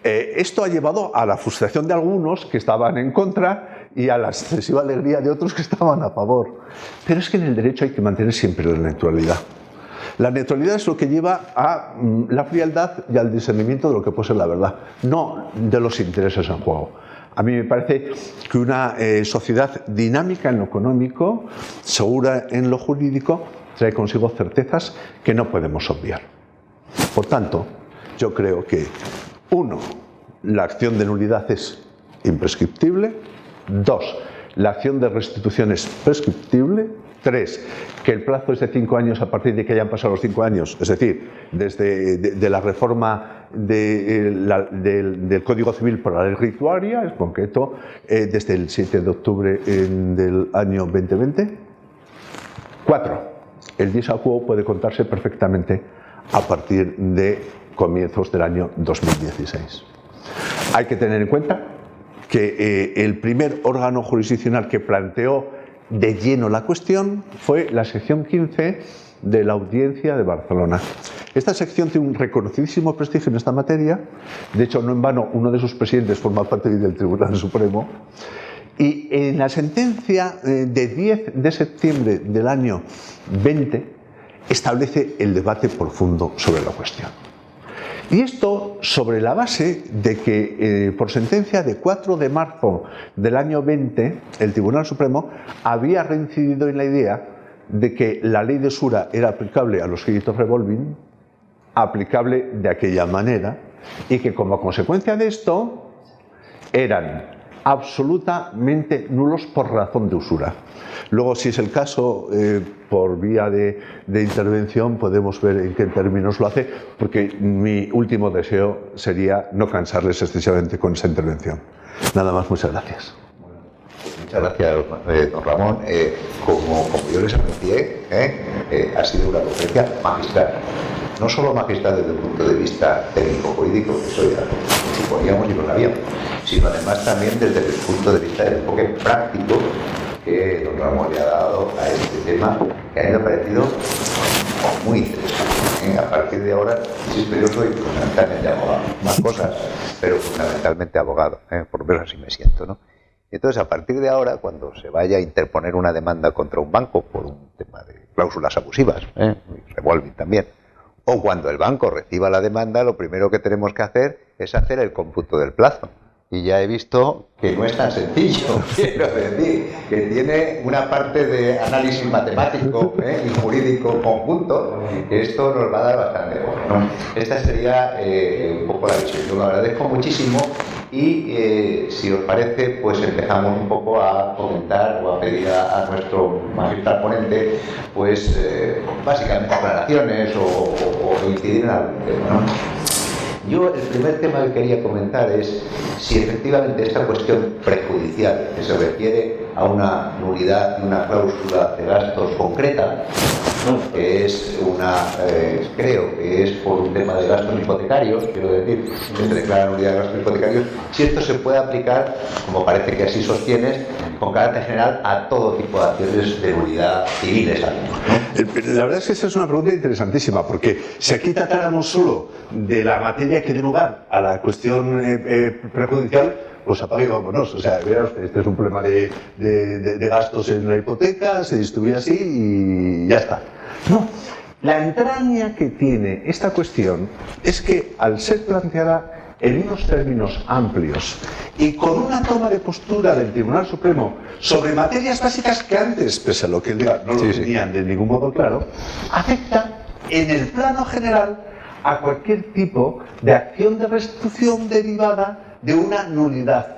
Esto ha llevado a la frustración de algunos que estaban en contra y a la excesiva alegría de otros que estaban a favor. Pero es que en el derecho hay que mantener siempre la neutralidad. La neutralidad es lo que lleva a la frialdad y al discernimiento de lo que puede ser la verdad, no de los intereses en juego. A mí me parece que una sociedad dinámica en lo económico, segura en lo jurídico, trae consigo certezas que no podemos obviar. Por tanto, yo creo que, 1, la acción de nulidad es imprescriptible. 2, la acción de restitución es prescriptible. 3, que el plazo es de 5 años a partir de que hayan pasado los 5 años, es decir, desde de la reforma del Código Civil por la ley rituaria, en concreto, desde el 7 de octubre del año 2020. 4. El dis a quo puede contarse perfectamente a partir de comienzos del año 2016. Hay que tener en cuenta que el primer órgano jurisdiccional que planteó de lleno la cuestión fue la sección 15 de la Audiencia de Barcelona. Esta sección tiene un reconocidísimo prestigio en esta materia. De hecho, no en vano, uno de sus presidentes forma parte del Tribunal Supremo. Y en la sentencia de 10 de septiembre del año 20 establece el debate profundo sobre la cuestión. Y esto sobre la base de que por sentencia de 4 de marzo del año 20 el Tribunal Supremo había reincidido en la idea de que la ley de usura era aplicable a los créditos revolving, aplicable de aquella manera, y que como consecuencia de esto eran absolutamente nulos por razón de usura. Luego, si es el caso, por vía de intervención podemos ver en qué términos lo hace, porque mi último deseo sería no cansarles excesivamente con esa intervención. Nada más, muchas gracias. Muchas gracias, don Ramón. Como yo les anuncié, ha sido una conferencia magistral. No solo magistral desde el punto de vista técnico-jurídico, que eso ya lo suponíamos y lo sabíamos, sino además también desde el punto de vista del enfoque práctico que don Ramón le ha dado a este tema, que a mí me ha parecido muy interesante. A partir de ahora, insisto, yo soy fundamentalmente abogado, más cosas, pero fundamentalmente abogado, por lo menos así me siento, ¿no? Entonces, a partir de ahora, cuando se vaya a interponer una demanda contra un banco por un tema de cláusulas abusivas, revolving también, o cuando el banco reciba la demanda, lo primero que tenemos que hacer es hacer el cómputo del plazo. Y ya he visto que no es tan sencillo, quiero decir, que tiene una parte de análisis matemático y jurídico conjunto, que esto nos va a dar bastante bueno, ¿no? Esta sería un poco la visión. Yo lo agradezco muchísimo y si os parece, pues empezamos un poco a comentar o a pedir a nuestro magistral ponente, pues básicamente aclaraciones o incidir en algún tema, ¿no? Yo el primer tema que quería comentar es si efectivamente esta cuestión prejudicial, que se refiere a una nulidad y una cláusula de gastos concreta, que es creo que es por un tema de gastos hipotecarios, quiero decir, se declara nulidad de gastos hipotecarios, si esto se puede aplicar, como parece que así sostienes, con carácter general a todo tipo de acciones de nulidad civiles. La verdad es que esa es una pregunta interesantísima, porque si aquí tratáramos solo de la materia que dé lugar a la cuestión prejudicial, pues apague y vámonos. O sea, vea usted, este es un problema de gastos en la hipoteca, se distribuye así y ya está. No, la entraña que tiene esta cuestión es que al ser planteada en unos términos amplios y con una toma de postura del Tribunal Supremo sobre materias básicas que antes, pese a lo que él diga, no lo tenían de ningún modo claro, afecta en el plano general a cualquier tipo de acción de restitución derivada de una nulidad.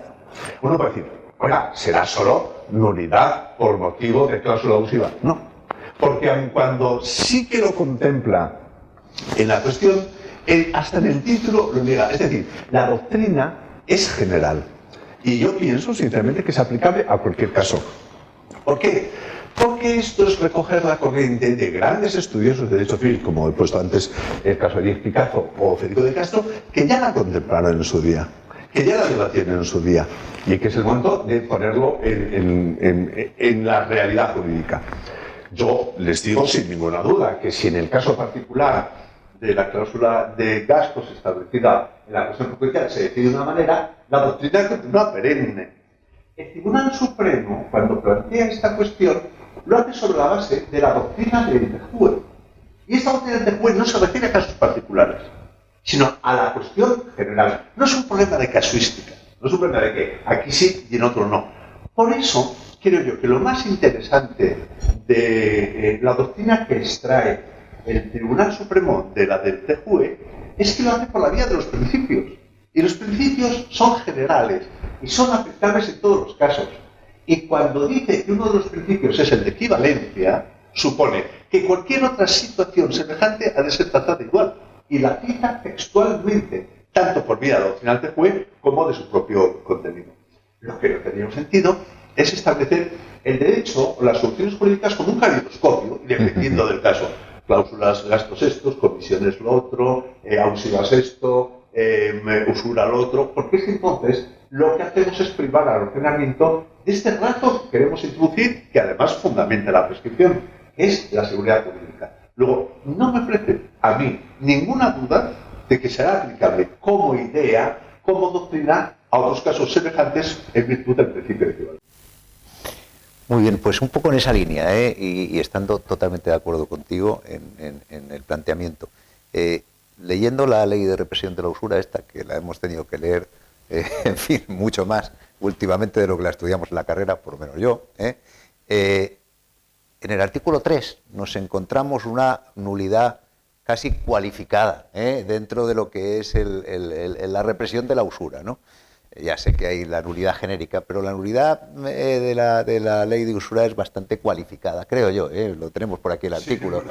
Uno puede decir, oiga, será solo nulidad por motivo de cláusula abusiva. No, porque aun cuando sí que lo contempla en la cuestión, hasta en el título lo niega. Es decir, la doctrina es general. Y yo pienso, sinceramente, que es aplicable a cualquier caso. ¿Por qué? Porque esto es recoger la corriente de grandes estudiosos de derecho civil, como he puesto antes el caso de Díez Picazo o Federico de Castro, que ya la contemplaron en su día, que ya la debatieron en su día, y que es el momento de ponerlo en la realidad jurídica. Yo les digo sin ninguna duda que si en el caso particular de la cláusula de gastos establecida en la cuestión judicial se decide de una manera, la doctrina continúa perenne. El Tribunal Supremo, cuando plantea esta cuestión, lo hace sobre la base de la doctrina de Entejue. Y esta doctrina de Entejue no se refiere a casos particulares, sino a la cuestión general. No es un problema de casuística, no es un problema de que aquí sí y en otro no. Por eso, creo yo que lo más interesante de la doctrina que extrae el Tribunal Supremo de la del TJUE es que lo hace por la vía de los principios. Y los principios son generales y son aplicables en todos los casos. Y cuando dice que uno de los principios es el de equivalencia, supone que cualquier otra situación semejante ha de ser tratada igual. Y la cita textualmente, tanto por vía doctrinal de juez como de su propio contenido. Lo que no tendría sentido es establecer el derecho o las soluciones jurídicas como un caleidoscopio, y dependiendo del caso. Cláusulas, gastos estos, comisiones lo otro, ausivas esto, usura lo otro, porque es que entonces lo que hacemos es privar al ordenamiento de este rato que queremos introducir, que además fundamenta la prescripción, es la seguridad jurídica. Luego, no me ofrece a mí ninguna duda de que será aplicable como idea, como doctrina, a otros casos semejantes en virtud del principio de equivalencia. Muy bien, pues un poco en esa línea, y estando totalmente de acuerdo contigo en el planteamiento. Leyendo la ley de represión de la usura, esta que la hemos tenido que leer, en fin, mucho más últimamente de lo que la estudiamos en la carrera, por lo menos yo, en el artículo 3 nos encontramos una nulidad casi cualificada dentro de lo que es la represión de la usura, ¿no? Ya sé que hay la nulidad genérica, pero la nulidad de la ley de usura es bastante cualificada, creo yo, lo tenemos por aquí el artículo.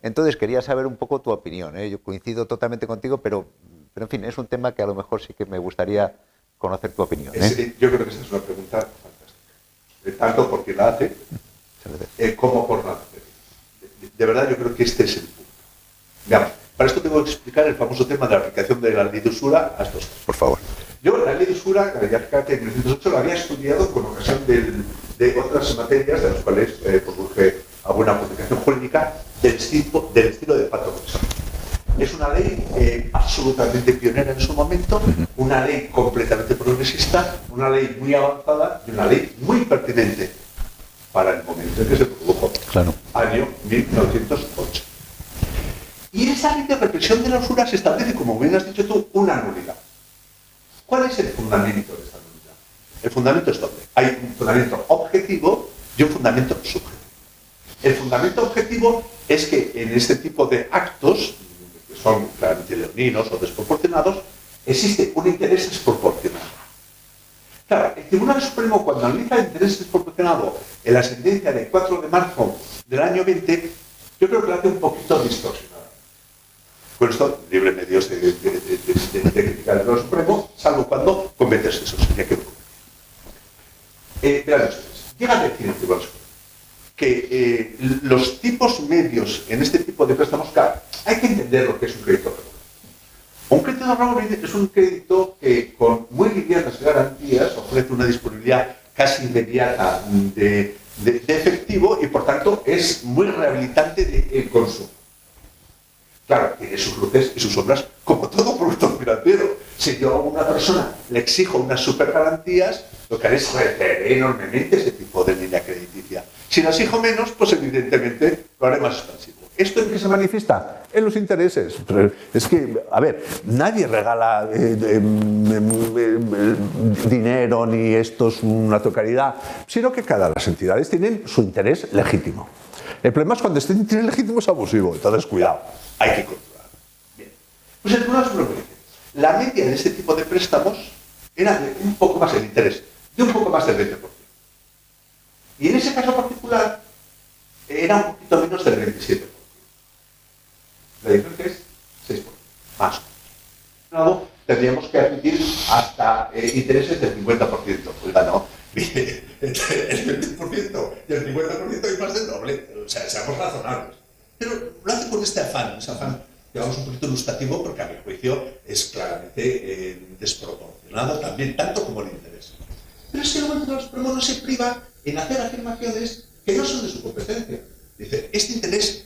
Entonces quería saber un poco tu opinión. Yo coincido totalmente contigo, pero en fin, es un tema que a lo mejor sí que me gustaría conocer tu opinión. Yo creo que esa es una pregunta fantástica, tanto por quien la hace como por la hace. De verdad, yo creo que este es el punto. Veamos, para esto tengo que explicar el famoso tema de la aplicación de la ley de usura a estos casos. Por favor. Yo la ley de usura, ya fíjate, en 1908 la había estudiado con ocasión de otras materias, de las cuales produje alguna publicación jurídica del estilo de Pato Bresson. Es una ley absolutamente pionera en su momento, una ley completamente progresista, una ley muy avanzada y una ley muy pertinente para el momento en que se produjo, claro. Año 1908. Y esa ley de represión de la usura se establece, como bien has dicho tú, una nulidad. ¿Cuál es el fundamento de esta nulidad? El fundamento es doble. Hay un fundamento objetivo y un fundamento subjetivo. El fundamento objetivo es que en este tipo de actos, que son claramente leoninos o desproporcionados, existe un interés desproporcionado. Claro, el Tribunal Supremo, cuando analiza el interés desproporcionado en la sentencia del 4 de marzo del año 20, yo creo que lo hace un poquito distorsionado. Con esto, libre medios de criticar el Tribunal Supremo, salvo cuando comete excesos. Vean ustedes, llega a decir el Tribunal Supremo que los tipos medios en este tipo de préstamos, claro, hay que entender lo que es un crédito revolvente. Un crédito revolvente es un crédito que con muy livianas garantías ofrece una disponibilidad casi inmediata de efectivo y por tanto es muy rehabilitante del consumo. Claro, tiene sus luces y sus sombras, como todo producto financiero. Si yo a una persona le exijo unas supergarantías, lo que haré es retener enormemente ese tipo de línea crediticia. Si la exijo menos, pues evidentemente lo haré más expansivo. ¿Esto en qué se manifiesta? En los intereses. Es que, a ver, nadie regala dinero ni esto es una totalidad, sino que cada las entidades tienen su interés legítimo. El problema es cuando este interés legítimo es abusivo, entonces cuidado, hay que controlarlo. Bien. Pues el Tribunal Supremo dice, la media de este tipo de préstamos era de un poco más el interés, de un poco más del 20%. Y en ese caso particular era un poquito menos del 27%. La diferencia es 6%, más o menos. Tendríamos que admitir hasta intereses del 50%. Oiga, no, el 20% y el 50% hay más del doble. O sea, seamos razonables. Pero lo hace con este afán, digamos, un poquito ilustrativo, porque a mi juicio es claramente desproporcionado también, tanto como el interés. Pero es que el Tribunal Supremo no se priva en hacer afirmaciones que no son de su competencia. Dice, este interés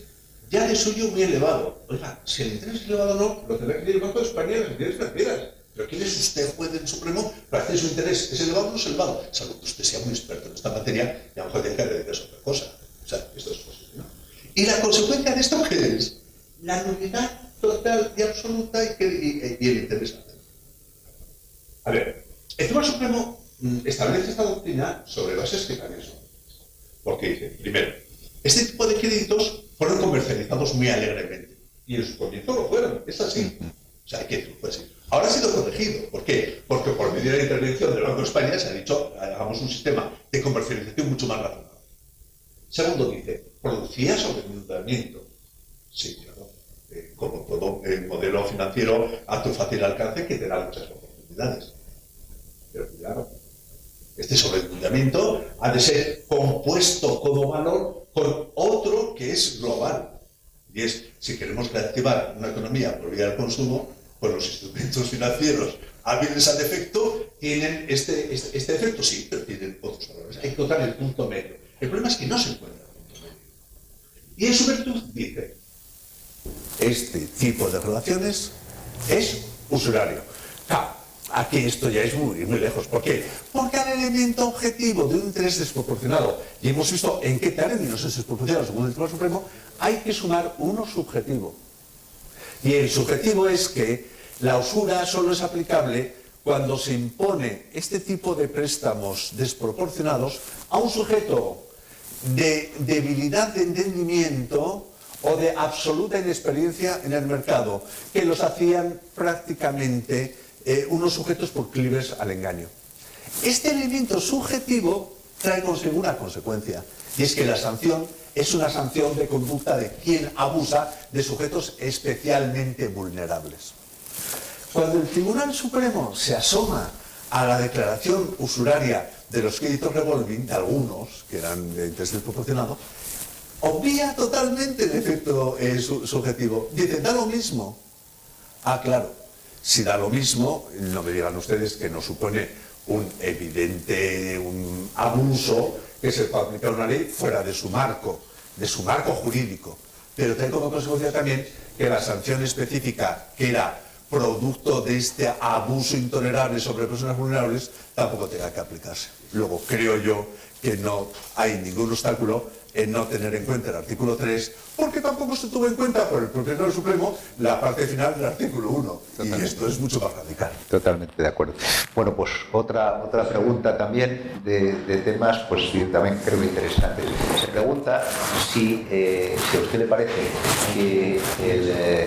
ya de suyo muy elevado. Oiga, si el interés es elevado o no, lo tendrá que decir el Banco de España y las entidades financieras. Pero ¿quién es usted, juez del Supremo, para hacer su interés? ¿Es elevado o no es elevado? Salvo que usted sea muy experto en esta materia y a lo mejor tiene que dedicarse a otra cosa. O sea, esto es posible, ¿no? ¿Y la consecuencia de esto qué es? La nulidad total y absoluta y el interés. A ver, el Tribunal Supremo establece esta doctrina sobre bases que también son. Porque dice, primero, este tipo de créditos fueron comercializados muy alegremente. Y en su comienzo lo fueron, es así. O sea, hay que decirlo, pues sí. Ahora ha sido corregido. ¿Por qué? Porque por medio de la intervención del Banco de España se ha dicho, hagamos un sistema de comercialización mucho más razonable. Segundo, dice, producía sobreendeudamiento. Sí, claro. Como todo modelo financiero a tu fácil alcance que te da muchas oportunidades. Pero cuidado, este sobreendeudamiento ha de ser compuesto como valor con otro que es global. Y es, si queremos reactivar una economía por vía del consumo, pues los instrumentos financieros hábiles al efecto tienen este efecto, sí, pero tienen otros valores. Hay que encontrar el punto medio. El problema es que no se encuentra el punto medio. Y en su virtud dice, este tipo de relaciones es usurario. Claro, aquí esto ya es muy lejos. ¿Por qué? Porque al elemento objetivo de un interés desproporcionado, y hemos visto en qué términos es desproporcionado según el Tribunal Supremo, hay que sumar uno subjetivo. Y el subjetivo es que la usura solo es aplicable cuando se impone este tipo de préstamos desproporcionados a un sujeto de debilidad de entendimiento o de absoluta inexperiencia en el mercado, que los hacían prácticamente unos sujetos proclives al engaño. Este elemento subjetivo trae consigo una consecuencia, y es que la sanción es una sanción de conducta de quien abusa de sujetos especialmente vulnerables. Cuando el Tribunal Supremo se asoma a la declaración usuraria de los créditos revolving, de algunos, que eran de interés desproporcionado, obvia totalmente el efecto subjetivo. Dice, da lo mismo. Ah, claro, si da lo mismo, no me digan ustedes que no supone un evidente abuso que se puede aplicar una ley fuera de su marco jurídico. Pero trae como consecuencia también que la sanción específica, que era producto de este abuso intolerable sobre personas vulnerables, tampoco tenga que aplicarse. Luego, creo yo que no hay ningún obstáculo en no tener en cuenta el artículo 3, porque tampoco se tuvo en cuenta por el propio Tribunal Supremo la parte final del artículo 1. Totalmente. Y esto es mucho más radical. Totalmente de acuerdo. Bueno, pues otra pregunta también de temas, pues sí, también creo interesantes. Se pregunta si a usted le parece que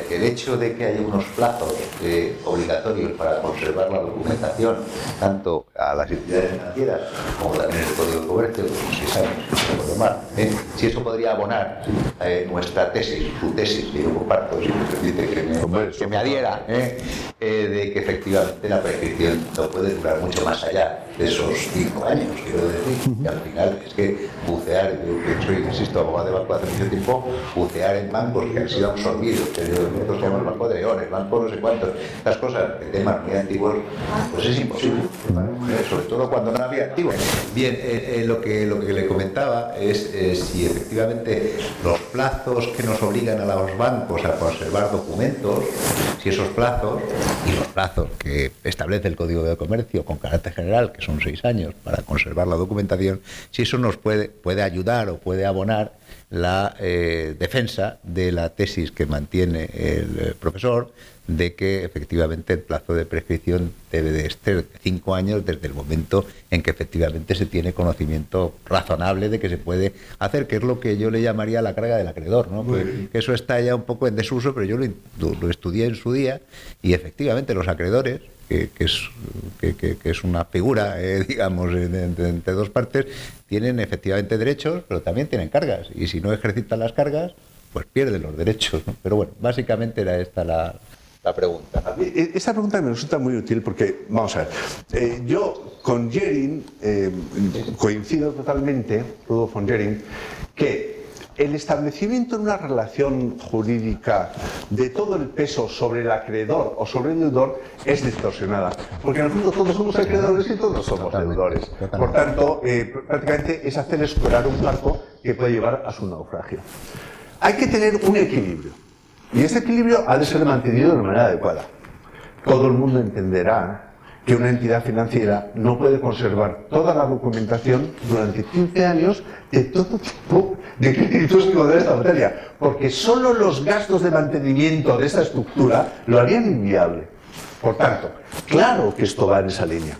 el hecho de que haya unos plazos obligatorios para conservar la documentación, tanto a las entidades financieras como también en el Código de Comercio, como 6 años, si eso podría abonar nuestra tesis, su tesis, que yo comparto, si me permite que me adhiera, de que efectivamente la prescripción no puede durar mucho más allá de esos 5 años, quiero decir, que al final es que bucear, yo que soy, insisto, abogado de banco hace mucho tiempo, bucear en bancos que han sido absorbidos, que nosotros llamamos el banco de leones, banco no sé cuántos, estas cosas, temas muy antiguos, pues es imposible, sobre todo cuando no había activos. Bien, lo que le comentaba es si efectivamente los plazos que nos obligan a los bancos a conservar documentos, si esos plazos y los plazos que establece el Código de Comercio con carácter general, que son 6 años para conservar la documentación, si eso nos puede ayudar o puede abonar la defensa de la tesis que mantiene el profesor de que efectivamente el plazo de prescripción debe de ser 5 años desde el momento en que efectivamente se tiene conocimiento razonable de que se puede hacer, que es lo que yo le llamaría la carga del acreedor, ¿no? Que eso está ya un poco en desuso, pero yo lo estudié en su día y efectivamente los acreedores, que es una figura, digamos, entre dos partes, tienen efectivamente derechos, pero también tienen cargas, y si no ejercitan las cargas, pues pierden los derechos, ¿no? Pero bueno, básicamente era esta la pregunta. Esta pregunta me resulta muy útil porque, vamos a ver, yo con Jering coincido totalmente, Rudolf von Jering, que el establecimiento en una relación jurídica de todo el peso sobre el acreedor o sobre el deudor es distorsionada, porque en el fondo todos somos acreedores y todos somos deudores. Por tanto, prácticamente es hacer explorar un barco que puede llevar a su naufragio. Hay que tener un equilibrio, y ese equilibrio ha de ser mantenido de manera adecuada. Todo el mundo entenderá que una entidad financiera no puede conservar toda la documentación durante 15 años de todo tipo de créditos de esta materia, porque solo los gastos de mantenimiento de esta estructura lo harían inviable. Por tanto, claro que esto va en esa línea.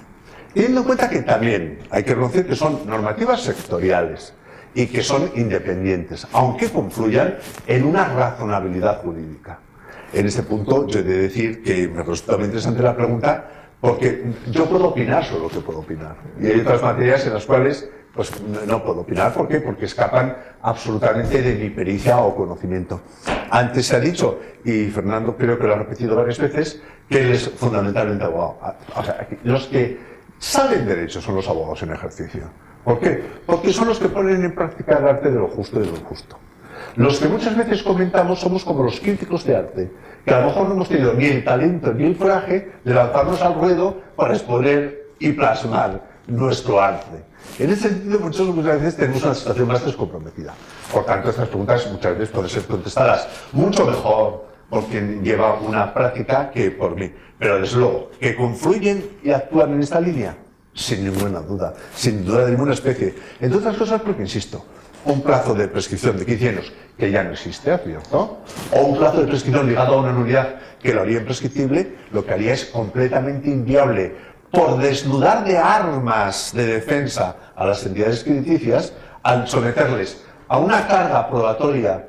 Teniendo en cuenta que también hay que reconocer que son normativas sectoriales y que son independientes, aunque confluyan en una razonabilidad jurídica. En este punto yo he de decir que me resulta muy interesante la pregunta, Porque yo puedo opinar sobre lo que puedo opinar. Y hay otras materias en las cuales pues no puedo opinar. ¿Por qué? Porque escapan absolutamente de mi pericia o conocimiento. Antes se ha dicho, y Fernando creo que lo ha repetido varias veces, que él es fundamentalmente abogado. O sea, los que saben derecho son los abogados en ejercicio. ¿Por qué? Porque son los que ponen en práctica el arte de lo justo y de lo injusto. Los que muchas veces comentamos somos como los críticos de arte, que a lo mejor no hemos tenido ni el talento ni el coraje de lanzarnos al ruedo para exponer y plasmar nuestro arte. En ese sentido, muchas veces tenemos una situación más descomprometida. Por tanto, estas preguntas muchas veces pueden ser contestadas mucho mejor por quien lleva una práctica que por mí. Pero desde luego, que confluyen y actúan en esta línea, sin ninguna duda, sin duda de ninguna especie. Entre otras cosas, porque insisto, un plazo de prescripción de 15 años que ya no existe, ¿cierto? O un plazo de prescripción ligado a una nulidad que lo haría imprescriptible, lo que haría es completamente inviable, por desnudar de armas de defensa a las entidades crediticias, al someterles a una carga probatoria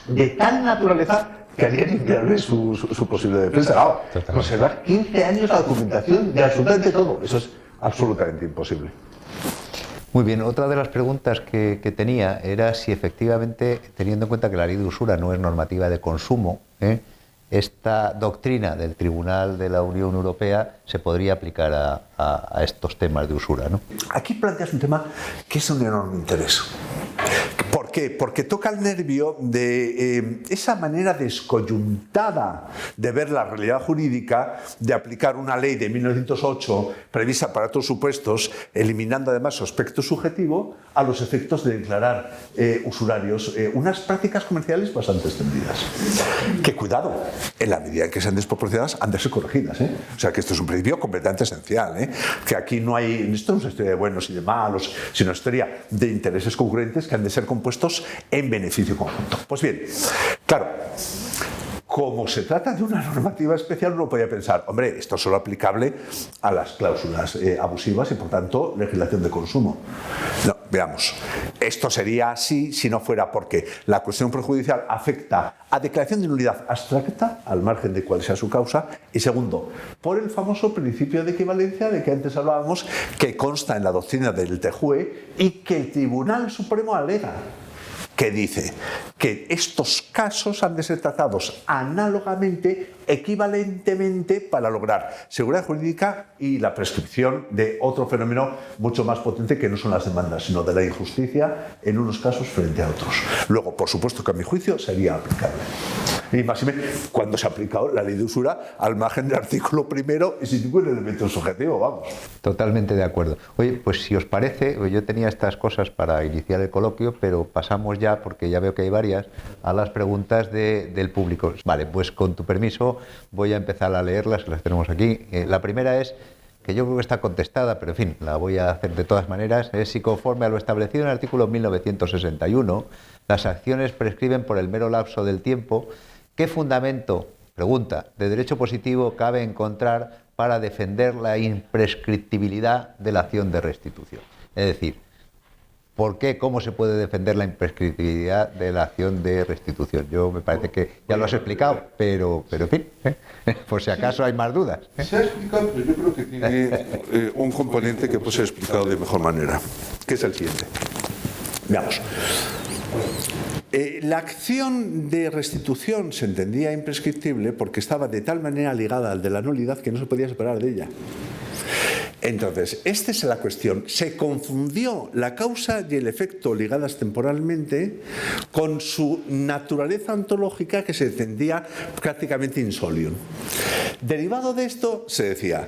de tal naturaleza que haría inviable su posible defensa. Claro, conservar 15 años la documentación de absolutamente todo, eso es absolutamente imposible. Muy bien, otra de las preguntas que tenía era si efectivamente, teniendo en cuenta que la ley de usura no es normativa de consumo, esta doctrina del Tribunal de la Unión Europea se podría aplicar a estos temas de usura, ¿no? Aquí planteas un tema que es un enorme interés. ¿Por qué? Porque toca el nervio de esa manera descoyuntada de ver la realidad jurídica, de aplicar una ley de 1908 prevista para otros supuestos, eliminando además su aspecto subjetivo, a los efectos de declarar usurarios unas prácticas comerciales bastante extendidas. Que cuidado, en la medida en que sean desproporcionadas han de ser corregidas, ¿eh? O sea que esto es un principio completamente esencial, ¿eh? Que aquí no hay, esto no es una historia de buenos y de malos, sino una historia de intereses concurrentes que han de ser compuestos en beneficio conjunto. Pues bien, claro, como se trata de una normativa especial, uno podría pensar, hombre, esto es solo aplicable a las cláusulas abusivas y, por tanto, legislación de consumo. No, veamos, esto sería así si no fuera porque la cuestión prejudicial afecta a declaración de nulidad abstracta, al margen de cuál sea su causa, y segundo, por el famoso principio de equivalencia de que antes hablábamos, que consta en la doctrina del TJUE y que el Tribunal Supremo alega, que dice que estos casos han de ser tratados análogamente, equivalentemente, para lograr seguridad jurídica y la prescripción de otro fenómeno mucho más potente que no son las demandas, sino de la injusticia en unos casos frente a otros. Luego, por supuesto que a mi juicio sería aplicable. Y más cuando se ha aplicado la ley de usura al margen del artículo primero y sin ningún elemento subjetivo, vamos. Totalmente de acuerdo. Oye, pues si os parece, yo tenía estas cosas para iniciar el coloquio, pero pasamos ya, porque ya veo que hay varias, a las preguntas del público. Vale, pues con tu permiso voy a empezar a leerlas, las tenemos aquí. La primera es, que yo creo que está contestada, pero en fin, la voy a hacer de todas maneras, es si conforme a lo establecido en el artículo 1961, las acciones prescriben por el mero lapso del tiempo, ¿qué fundamento, pregunta, de derecho positivo cabe encontrar para defender la imprescriptibilidad de la acción de restitución? Es decir, ¿por qué? ¿Cómo se puede defender la imprescriptibilidad de la acción de restitución? Yo me parece que ya lo has explicado, pero en fin, por si acaso hay más dudas. Se ha explicado, pero yo creo que tiene un componente que puede ser explicado de mejor manera, que es el siguiente. Veamos. La acción de restitución se entendía imprescriptible porque estaba de tal manera ligada al de la nulidad que no se podía separar de ella. Entonces, esta es la cuestión. Se confundió la causa y el efecto ligadas temporalmente con su naturaleza ontológica que se entendía prácticamente in solium. Derivado de esto, se decía,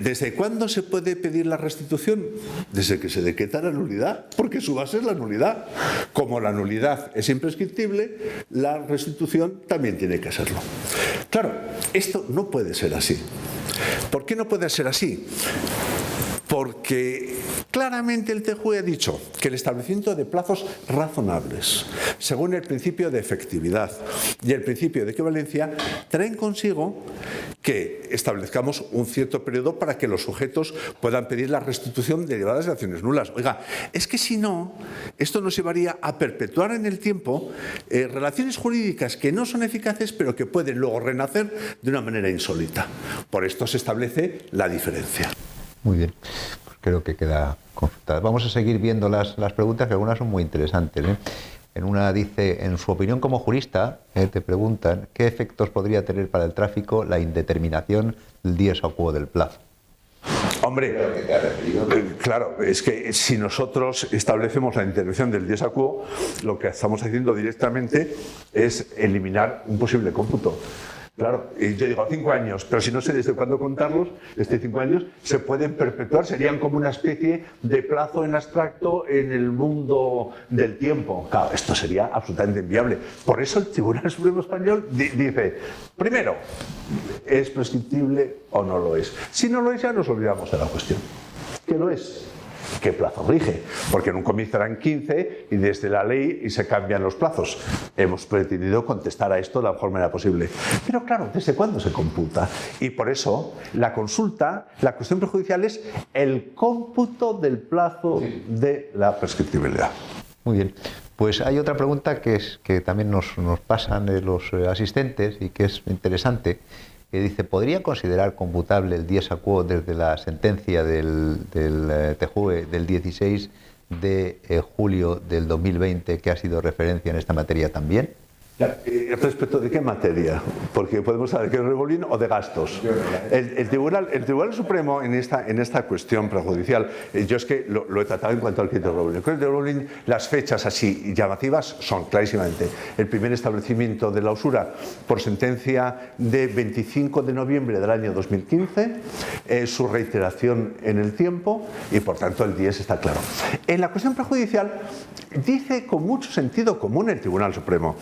¿desde cuándo se puede pedir la restitución? Desde que se decreta la nulidad, porque su base es la nulidad. Como la nulidad es imprescriptible, la restitución también tiene que serlo. Claro, esto no puede ser así. ¿Por qué no puede ser así? Porque claramente el TJUE ha dicho que el establecimiento de plazos razonables, según el principio de efectividad y el principio de equivalencia, traen consigo que establezcamos un cierto periodo para que los sujetos puedan pedir la restitución derivada de acciones nulas. Oiga, es que si no, esto nos llevaría a perpetuar en el tiempo relaciones jurídicas que no son eficaces, pero que pueden luego renacer de una manera insólita. Por esto se establece la diferencia. Muy bien, pues creo que queda consultada. Vamos a seguir viendo las preguntas, que algunas son muy interesantes, ¿eh? En una dice, en su opinión como jurista, te preguntan, ¿qué efectos podría tener para el tráfico la indeterminación del dies a quo del plazo? Hombre, claro, es que si nosotros establecemos la intervención del dies a quo, lo que estamos haciendo directamente es eliminar un posible cómputo. Claro, y yo digo 5 años, pero si no sé desde cuándo contarlos, 5 años se pueden perpetuar, serían como una especie de plazo en abstracto en el mundo del tiempo. Claro, esto sería absolutamente inviable. Por eso el Tribunal Supremo Español dice, primero, ¿es prescriptible o no lo es? Si no lo es, ya nos olvidamos de la cuestión. ¿Qué lo es? ¿Qué plazo rige? Porque en un comienzo eran 15 y desde la ley y se cambian los plazos. Hemos pretendido contestar a esto de la mejor manera posible. Pero claro, ¿desde cuándo se computa? Y por eso la consulta, la cuestión prejudicial es el cómputo del plazo de la prescriptibilidad. Muy bien. Pues hay otra pregunta que también nos pasan los asistentes y que es interesante, que dice, ¿podría considerar computable el dies a quo desde la sentencia del TJUE del 16 de julio del 2020, que ha sido referencia en esta materia también? ¿Respecto de qué materia? Porque podemos saber que es revolvín o de gastos. El Tribunal Supremo en esta cuestión prejudicial, yo es que lo he tratado en cuanto al criterio revolvín. El criterio revolvín, las fechas así llamativas son clarísimamente el primer establecimiento de la usura por sentencia de 25 de noviembre del año 2015, su reiteración en el tiempo y por tanto el 10 está claro. En la cuestión prejudicial dice con mucho sentido común el Tribunal Supremo.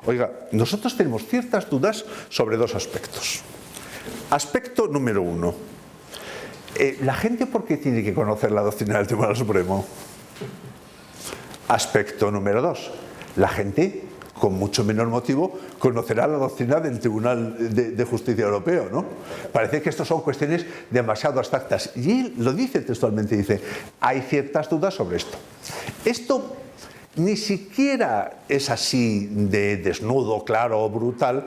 Oiga, nosotros tenemos ciertas dudas sobre 2 aspectos. Aspecto número 1. ¿La gente por qué tiene que conocer la doctrina del Tribunal Supremo? Aspecto número 2. La gente, con mucho menor motivo, conocerá la doctrina del Tribunal de Justicia Europeo, ¿no? Parece que estas son cuestiones demasiado abstractas. Y él lo dice textualmente, dice, hay ciertas dudas sobre esto. Esto ni siquiera es así de desnudo, claro, brutal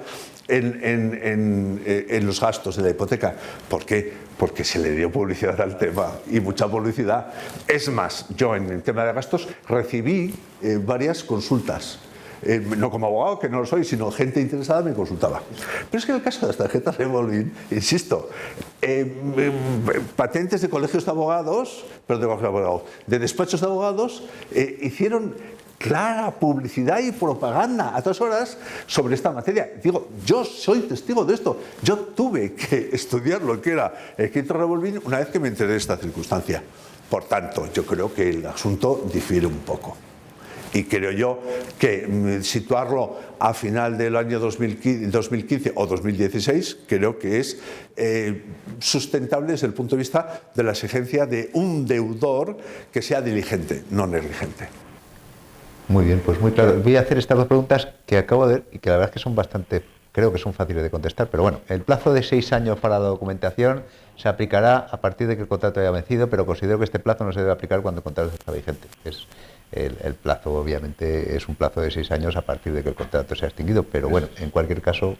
en los gastos de la hipoteca. ¿Por qué? Porque se le dio publicidad al tema y mucha publicidad. Es más, yo en el tema de gastos recibí varias consultas. No como abogado, que no lo soy, sino gente interesada me consultaba. Pero es que en el caso de las tarjetas revolving, insisto, patentes de colegios de abogados, de despachos de abogados, hicieron clara publicidad y propaganda a todas horas sobre esta materia. Digo, yo soy testigo de esto. Yo tuve que estudiar lo que era el crédito revolving una vez que me enteré de esta circunstancia. Por tanto, yo creo que el asunto difiere un poco. Y creo yo que situarlo a final del año 2015 o 2016 creo que es sustentable desde el punto de vista de la exigencia de un deudor que sea diligente, no negligente. Muy bien, pues muy claro. Voy a hacer estas 2 preguntas que acabo de ver y que la verdad es que son bastante, creo que son fáciles de contestar, pero bueno, el plazo de 6 años para la documentación se aplicará a partir de que el contrato haya vencido, pero considero que este plazo no se debe aplicar cuando el contrato está vigente. El plazo obviamente es un plazo de 6 años a partir de que el contrato se ha extinguido, pero bueno, en cualquier caso,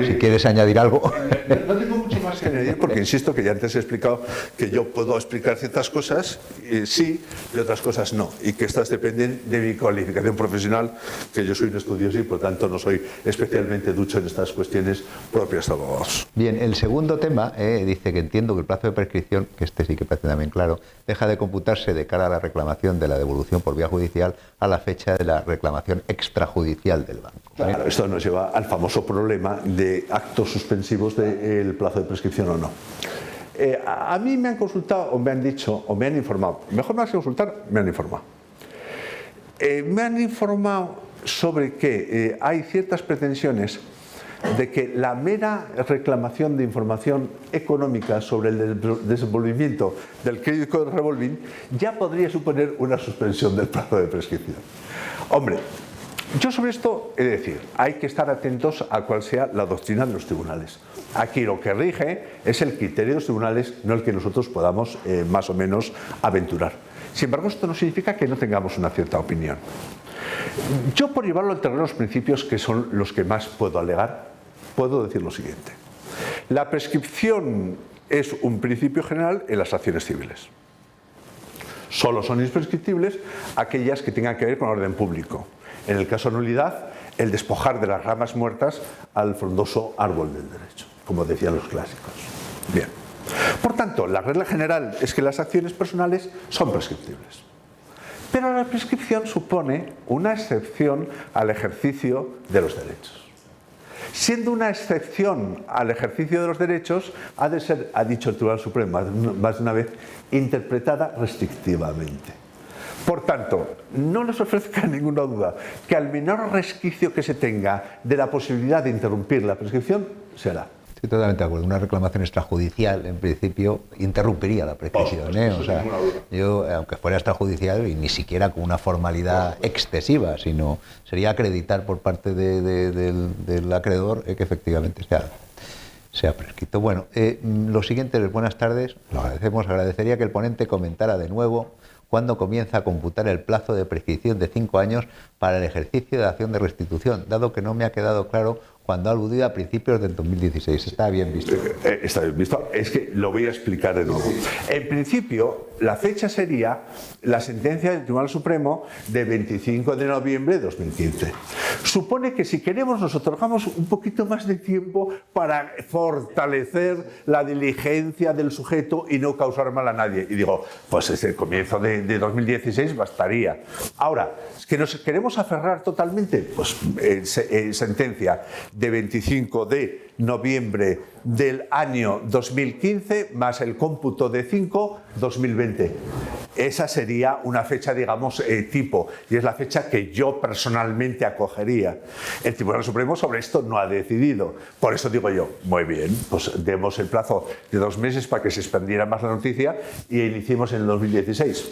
si quieres añadir algo. No tengo mucho más que añadir porque insisto que ya antes he explicado que yo puedo explicar ciertas cosas sí y otras cosas no, y que estas dependen de mi cualificación profesional, que yo soy un estudioso y por tanto no soy especialmente ducho en estas cuestiones propias de abogados. Bien, el segundo tema dice que entiendo que el plazo de prescripción, que este sí que parece también claro, deja de computarse de cara a la reclamación de la devolución por vía judicial a la fecha de la reclamación extrajudicial del banco. Claro, esto nos lleva al famoso problema de actos suspensivos del plazo de prescripción o no. A mí me han consultado o me han dicho o me han informado, mejor más que consultar, me han informado. Me han informado sobre que hay ciertas pretensiones de que la mera reclamación de información económica sobre el desenvolvimiento del crédito revolving ya podría suponer una suspensión del plazo de prescripción. Hombre, yo sobre esto he de decir, hay que estar atentos a cuál sea la doctrina de los tribunales. Aquí lo que rige es el criterio de los tribunales, no el que nosotros podamos más o menos aventurar. Sin embargo, esto no significa que no tengamos una cierta opinión. Yo, por llevarlo al terreno de los principios, que son los que más puedo alegar, puedo decir lo siguiente. La prescripción es un principio general en las acciones civiles. Solo son imprescriptibles aquellas que tengan que ver con orden público. En el caso de nulidad, el despojar de las ramas muertas al frondoso árbol del derecho, como decían los clásicos. Bien. Por tanto, la regla general es que las acciones personales son prescriptibles. Pero la prescripción supone una excepción al ejercicio de los derechos. Siendo una excepción al ejercicio de los derechos, ha de ser, ha dicho el Tribunal Supremo más de una vez, interpretada restrictivamente. Por tanto, no les ofrezca ninguna duda que al menor resquicio que se tenga de la posibilidad de interrumpir la prescripción, se hará. Estoy totalmente de acuerdo. Una reclamación extrajudicial, en principio, interrumpiría la prescripción. O sea, yo, aunque fuera extrajudicial, y ni siquiera con una formalidad excesiva, sino sería acreditar por parte del acreedor que efectivamente se ha prescrito. Bueno, lo siguiente, buenas tardes. Lo agradecemos. Agradecería que el ponente comentara de nuevo cuándo comienza a computar el plazo de prescripción de 5 años para el ejercicio de la acción de restitución, dado que no me ha quedado claro cuando ha aludido a principios del 2016. Está bien visto. Está bien visto. Es que lo voy a explicar de nuevo. En principio, la fecha sería la sentencia del Tribunal Supremo de 25 de noviembre de 2015. Supone que si queremos nos otorgamos un poquito más de tiempo para fortalecer la diligencia del sujeto y no causar mal a nadie. Y digo, pues desde el comienzo de 2016 bastaría. Ahora, ¿que nos queremos aferrar totalmente? Pues sentencia de 25 de noviembre del año 2015 más el cómputo de 5, 2020. Esa sería una fecha, digamos, tipo, y es la fecha que yo personalmente acogería. El Tribunal Supremo sobre esto no ha decidido. Por eso digo yo, muy bien, pues demos el plazo de 2 meses para que se expandiera más la noticia y iniciemos en el 2016.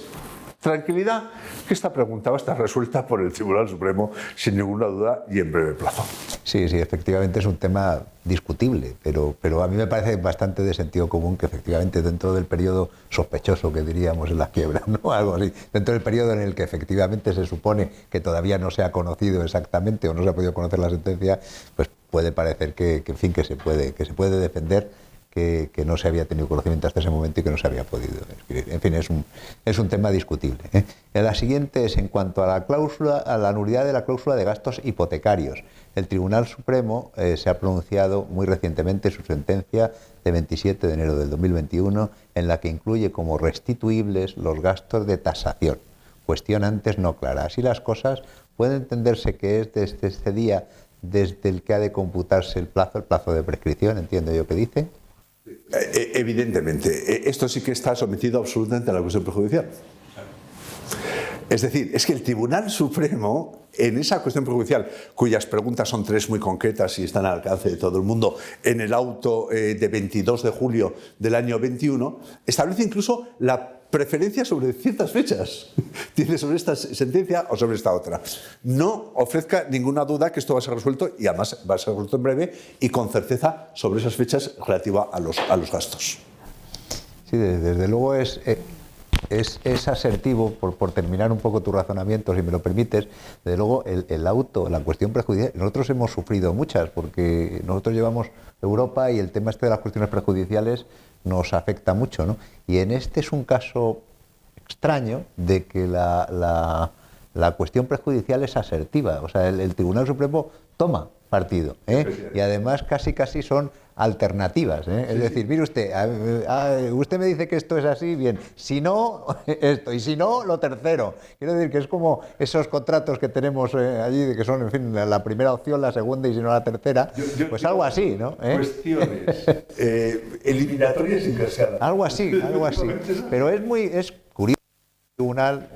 Tranquilidad, que esta pregunta va a estar resuelta por el Tribunal Supremo sin ninguna duda y en breve plazo. Sí, efectivamente es un tema discutible, pero a mí me parece bastante de sentido común que efectivamente dentro del periodo sospechoso que diríamos en las quiebras, ¿no? Algo así, dentro del periodo en el que efectivamente se supone que todavía no se ha conocido exactamente o no se ha podido conocer la sentencia, pues puede parecer que en fin, que se puede defender que no se había tenido conocimiento hasta ese momento y que no se había podido escribir. En fin, es un tema discutible. La siguiente es en cuanto a la cláusula, a la nulidad de la cláusula de gastos hipotecarios. El Tribunal Supremo se ha pronunciado muy recientemente su sentencia de 27 de enero del 2021 en la que incluye como restituibles los gastos de tasación. Cuestión antes no clara. Así las cosas, puede entenderse que es desde este día desde el que ha de computarse el plazo de prescripción, entiendo yo que dice. Evidentemente, esto sí que está sometido absolutamente a la cuestión prejudicial. Es decir, es que el Tribunal Supremo, en esa cuestión prejudicial, cuyas preguntas son 3 muy concretas y están al alcance de todo el mundo, en el auto de 22 de julio del año 21, establece incluso la preferencia sobre ciertas fechas. Dice sobre esta sentencia o sobre esta otra. No ofrezca ninguna duda que esto va a ser resuelto y además va a ser resuelto en breve y con certeza sobre esas fechas relativa a los gastos. Sí, desde luego es asertivo, por terminar un poco tu razonamiento, si me lo permites, desde luego el auto, la cuestión prejudicial, nosotros hemos sufrido muchas, porque nosotros llevamos Europa y el tema de las cuestiones prejudiciales nos afecta mucho, ¿no? Y en este es un caso extraño de que la cuestión prejudicial es asertiva, o sea, el Tribunal Supremo toma partido, y además casi son alternativas, es decir, mire usted, usted me dice que esto es así, bien, si no, esto, y si no, lo tercero. Quiero decir que es como esos contratos que tenemos allí, de que son, en fin, la primera opción, la segunda y si no la tercera, pues algo así, ¿no? Cuestiones eliminatorias inversadas. Algo así, pero es curioso que el tribunal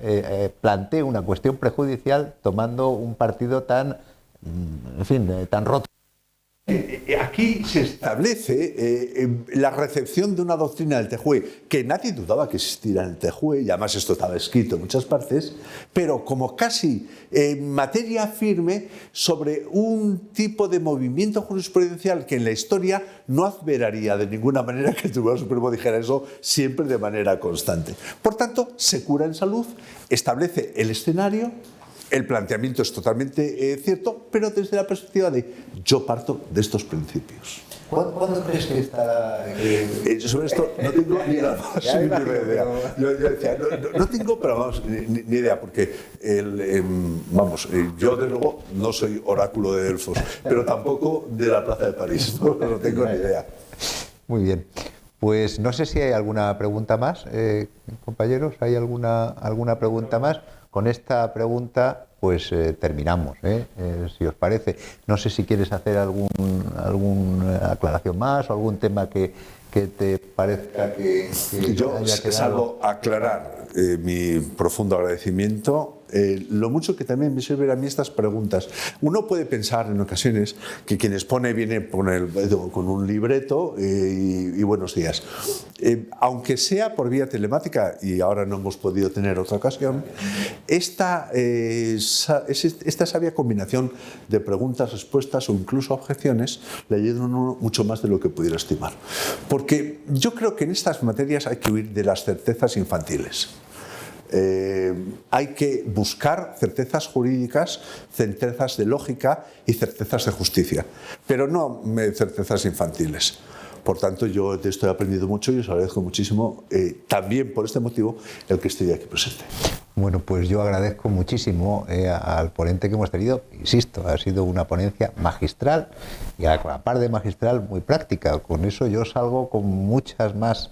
plantee una cuestión prejudicial tomando un partido tan, en fin, tan roto Aquí se establece la recepción de una doctrina del TJUE, que nadie dudaba que existiera en el TJUE, y además esto estaba escrito en muchas partes, pero como casi materia firme sobre un tipo de movimiento jurisprudencial que en la historia no adveraría de ninguna manera que el Tribunal Supremo dijera eso siempre de manera constante. Por tanto, se cura en salud, establece el escenario. El planteamiento es totalmente cierto, pero desde la perspectiva de yo parto de estos principios. ¿Cuándo crees que está...? Sobre esto no tengo ni la más idea. Yo decía, no tengo, pero vamos, ni idea, porque yo desde luego no soy oráculo de Delfos, pero tampoco de la Plaza de París, no tengo ni idea. Muy bien. Pues no sé si hay alguna pregunta más, compañeros, ¿hay alguna pregunta más? Con esta pregunta, pues terminamos, si os parece. No sé si quieres hacer alguna aclaración más o algún tema que te parezca que yo haya quedado. Salvo aclarar mi profundo agradecimiento, lo mucho que también me sirven a mí estas preguntas. Uno puede pensar en ocasiones que quien expone viene con un libreto y buenos días. Aunque sea por vía telemática, y ahora no hemos podido tener otra ocasión, esta sabia combinación de preguntas, respuestas o incluso objeciones le ayudan a uno mucho más de lo que pudiera estimar. Porque yo creo que en estas materias hay que huir de las certezas infantiles. Hay que buscar certezas jurídicas, certezas de lógica y certezas de justicia, pero no certezas infantiles. Por tanto, yo de esto he aprendido mucho y os agradezco muchísimo, también por este motivo, el que estoy aquí presente. Bueno, pues yo agradezco muchísimo al ponente que hemos tenido. Insisto, ha sido una ponencia magistral y a la par de magistral muy práctica. Con eso yo salgo con muchas más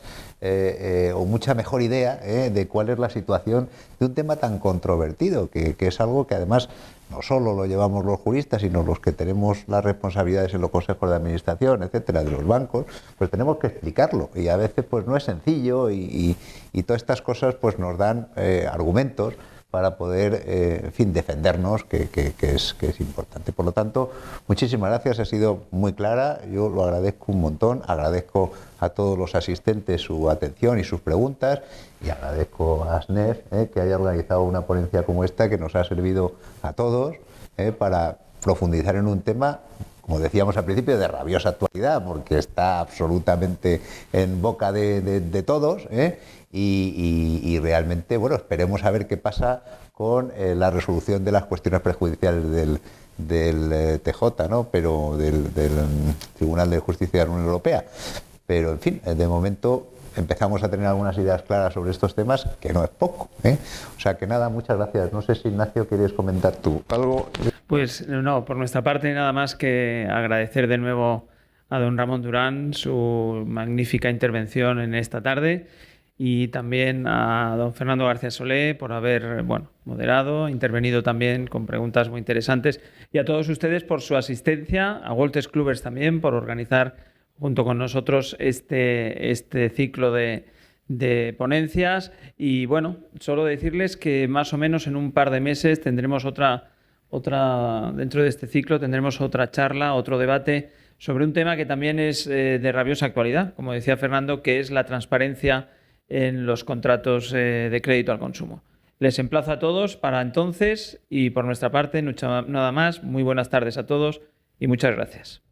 o mucha mejor idea de cuál es la situación de un tema tan controvertido, que es algo que además no solo lo llevamos los juristas, sino los que tenemos las responsabilidades en los consejos de administración, etcétera, de los bancos, pues tenemos que explicarlo y a veces pues no es sencillo y todas estas cosas pues nos dan argumentos para poder, en fin, defendernos, que es importante. Por lo tanto, muchísimas gracias, ha sido muy clara, yo lo agradezco un montón, agradezco a todos los asistentes su atención y sus preguntas y agradezco a SNEF que haya organizado una ponencia como esta que nos ha servido a todos para profundizar en un tema, como decíamos al principio, de rabiosa actualidad, porque está absolutamente en boca de todos, y realmente, bueno, esperemos a ver qué pasa con la resolución de las cuestiones prejudiciales del TJ, ¿no? Pero del Tribunal de Justicia de la Unión Europea. Pero, en fin, de momento empezamos a tener algunas ideas claras sobre estos temas, que no es poco, O sea que nada, muchas gracias. No sé si, Ignacio, quieres comentar tú algo. Pues no, por nuestra parte nada más que agradecer de nuevo a don Ramón Durán su magnífica intervención en esta tarde y también a don Fernando García Solé por haber moderado, intervenido también con preguntas muy interesantes y a todos ustedes por su asistencia, a Wolters Kluwer también por organizar junto con nosotros este ciclo de ponencias y bueno, solo decirles que más o menos en un par de meses tendremos otra dentro de este ciclo tendremos otra charla, otro debate sobre un tema que también es de rabiosa actualidad, como decía Fernando, que es la transparencia en los contratos de crédito al consumo. Les emplazo a todos para entonces y por nuestra parte nada más. Muy buenas tardes a todos y muchas gracias.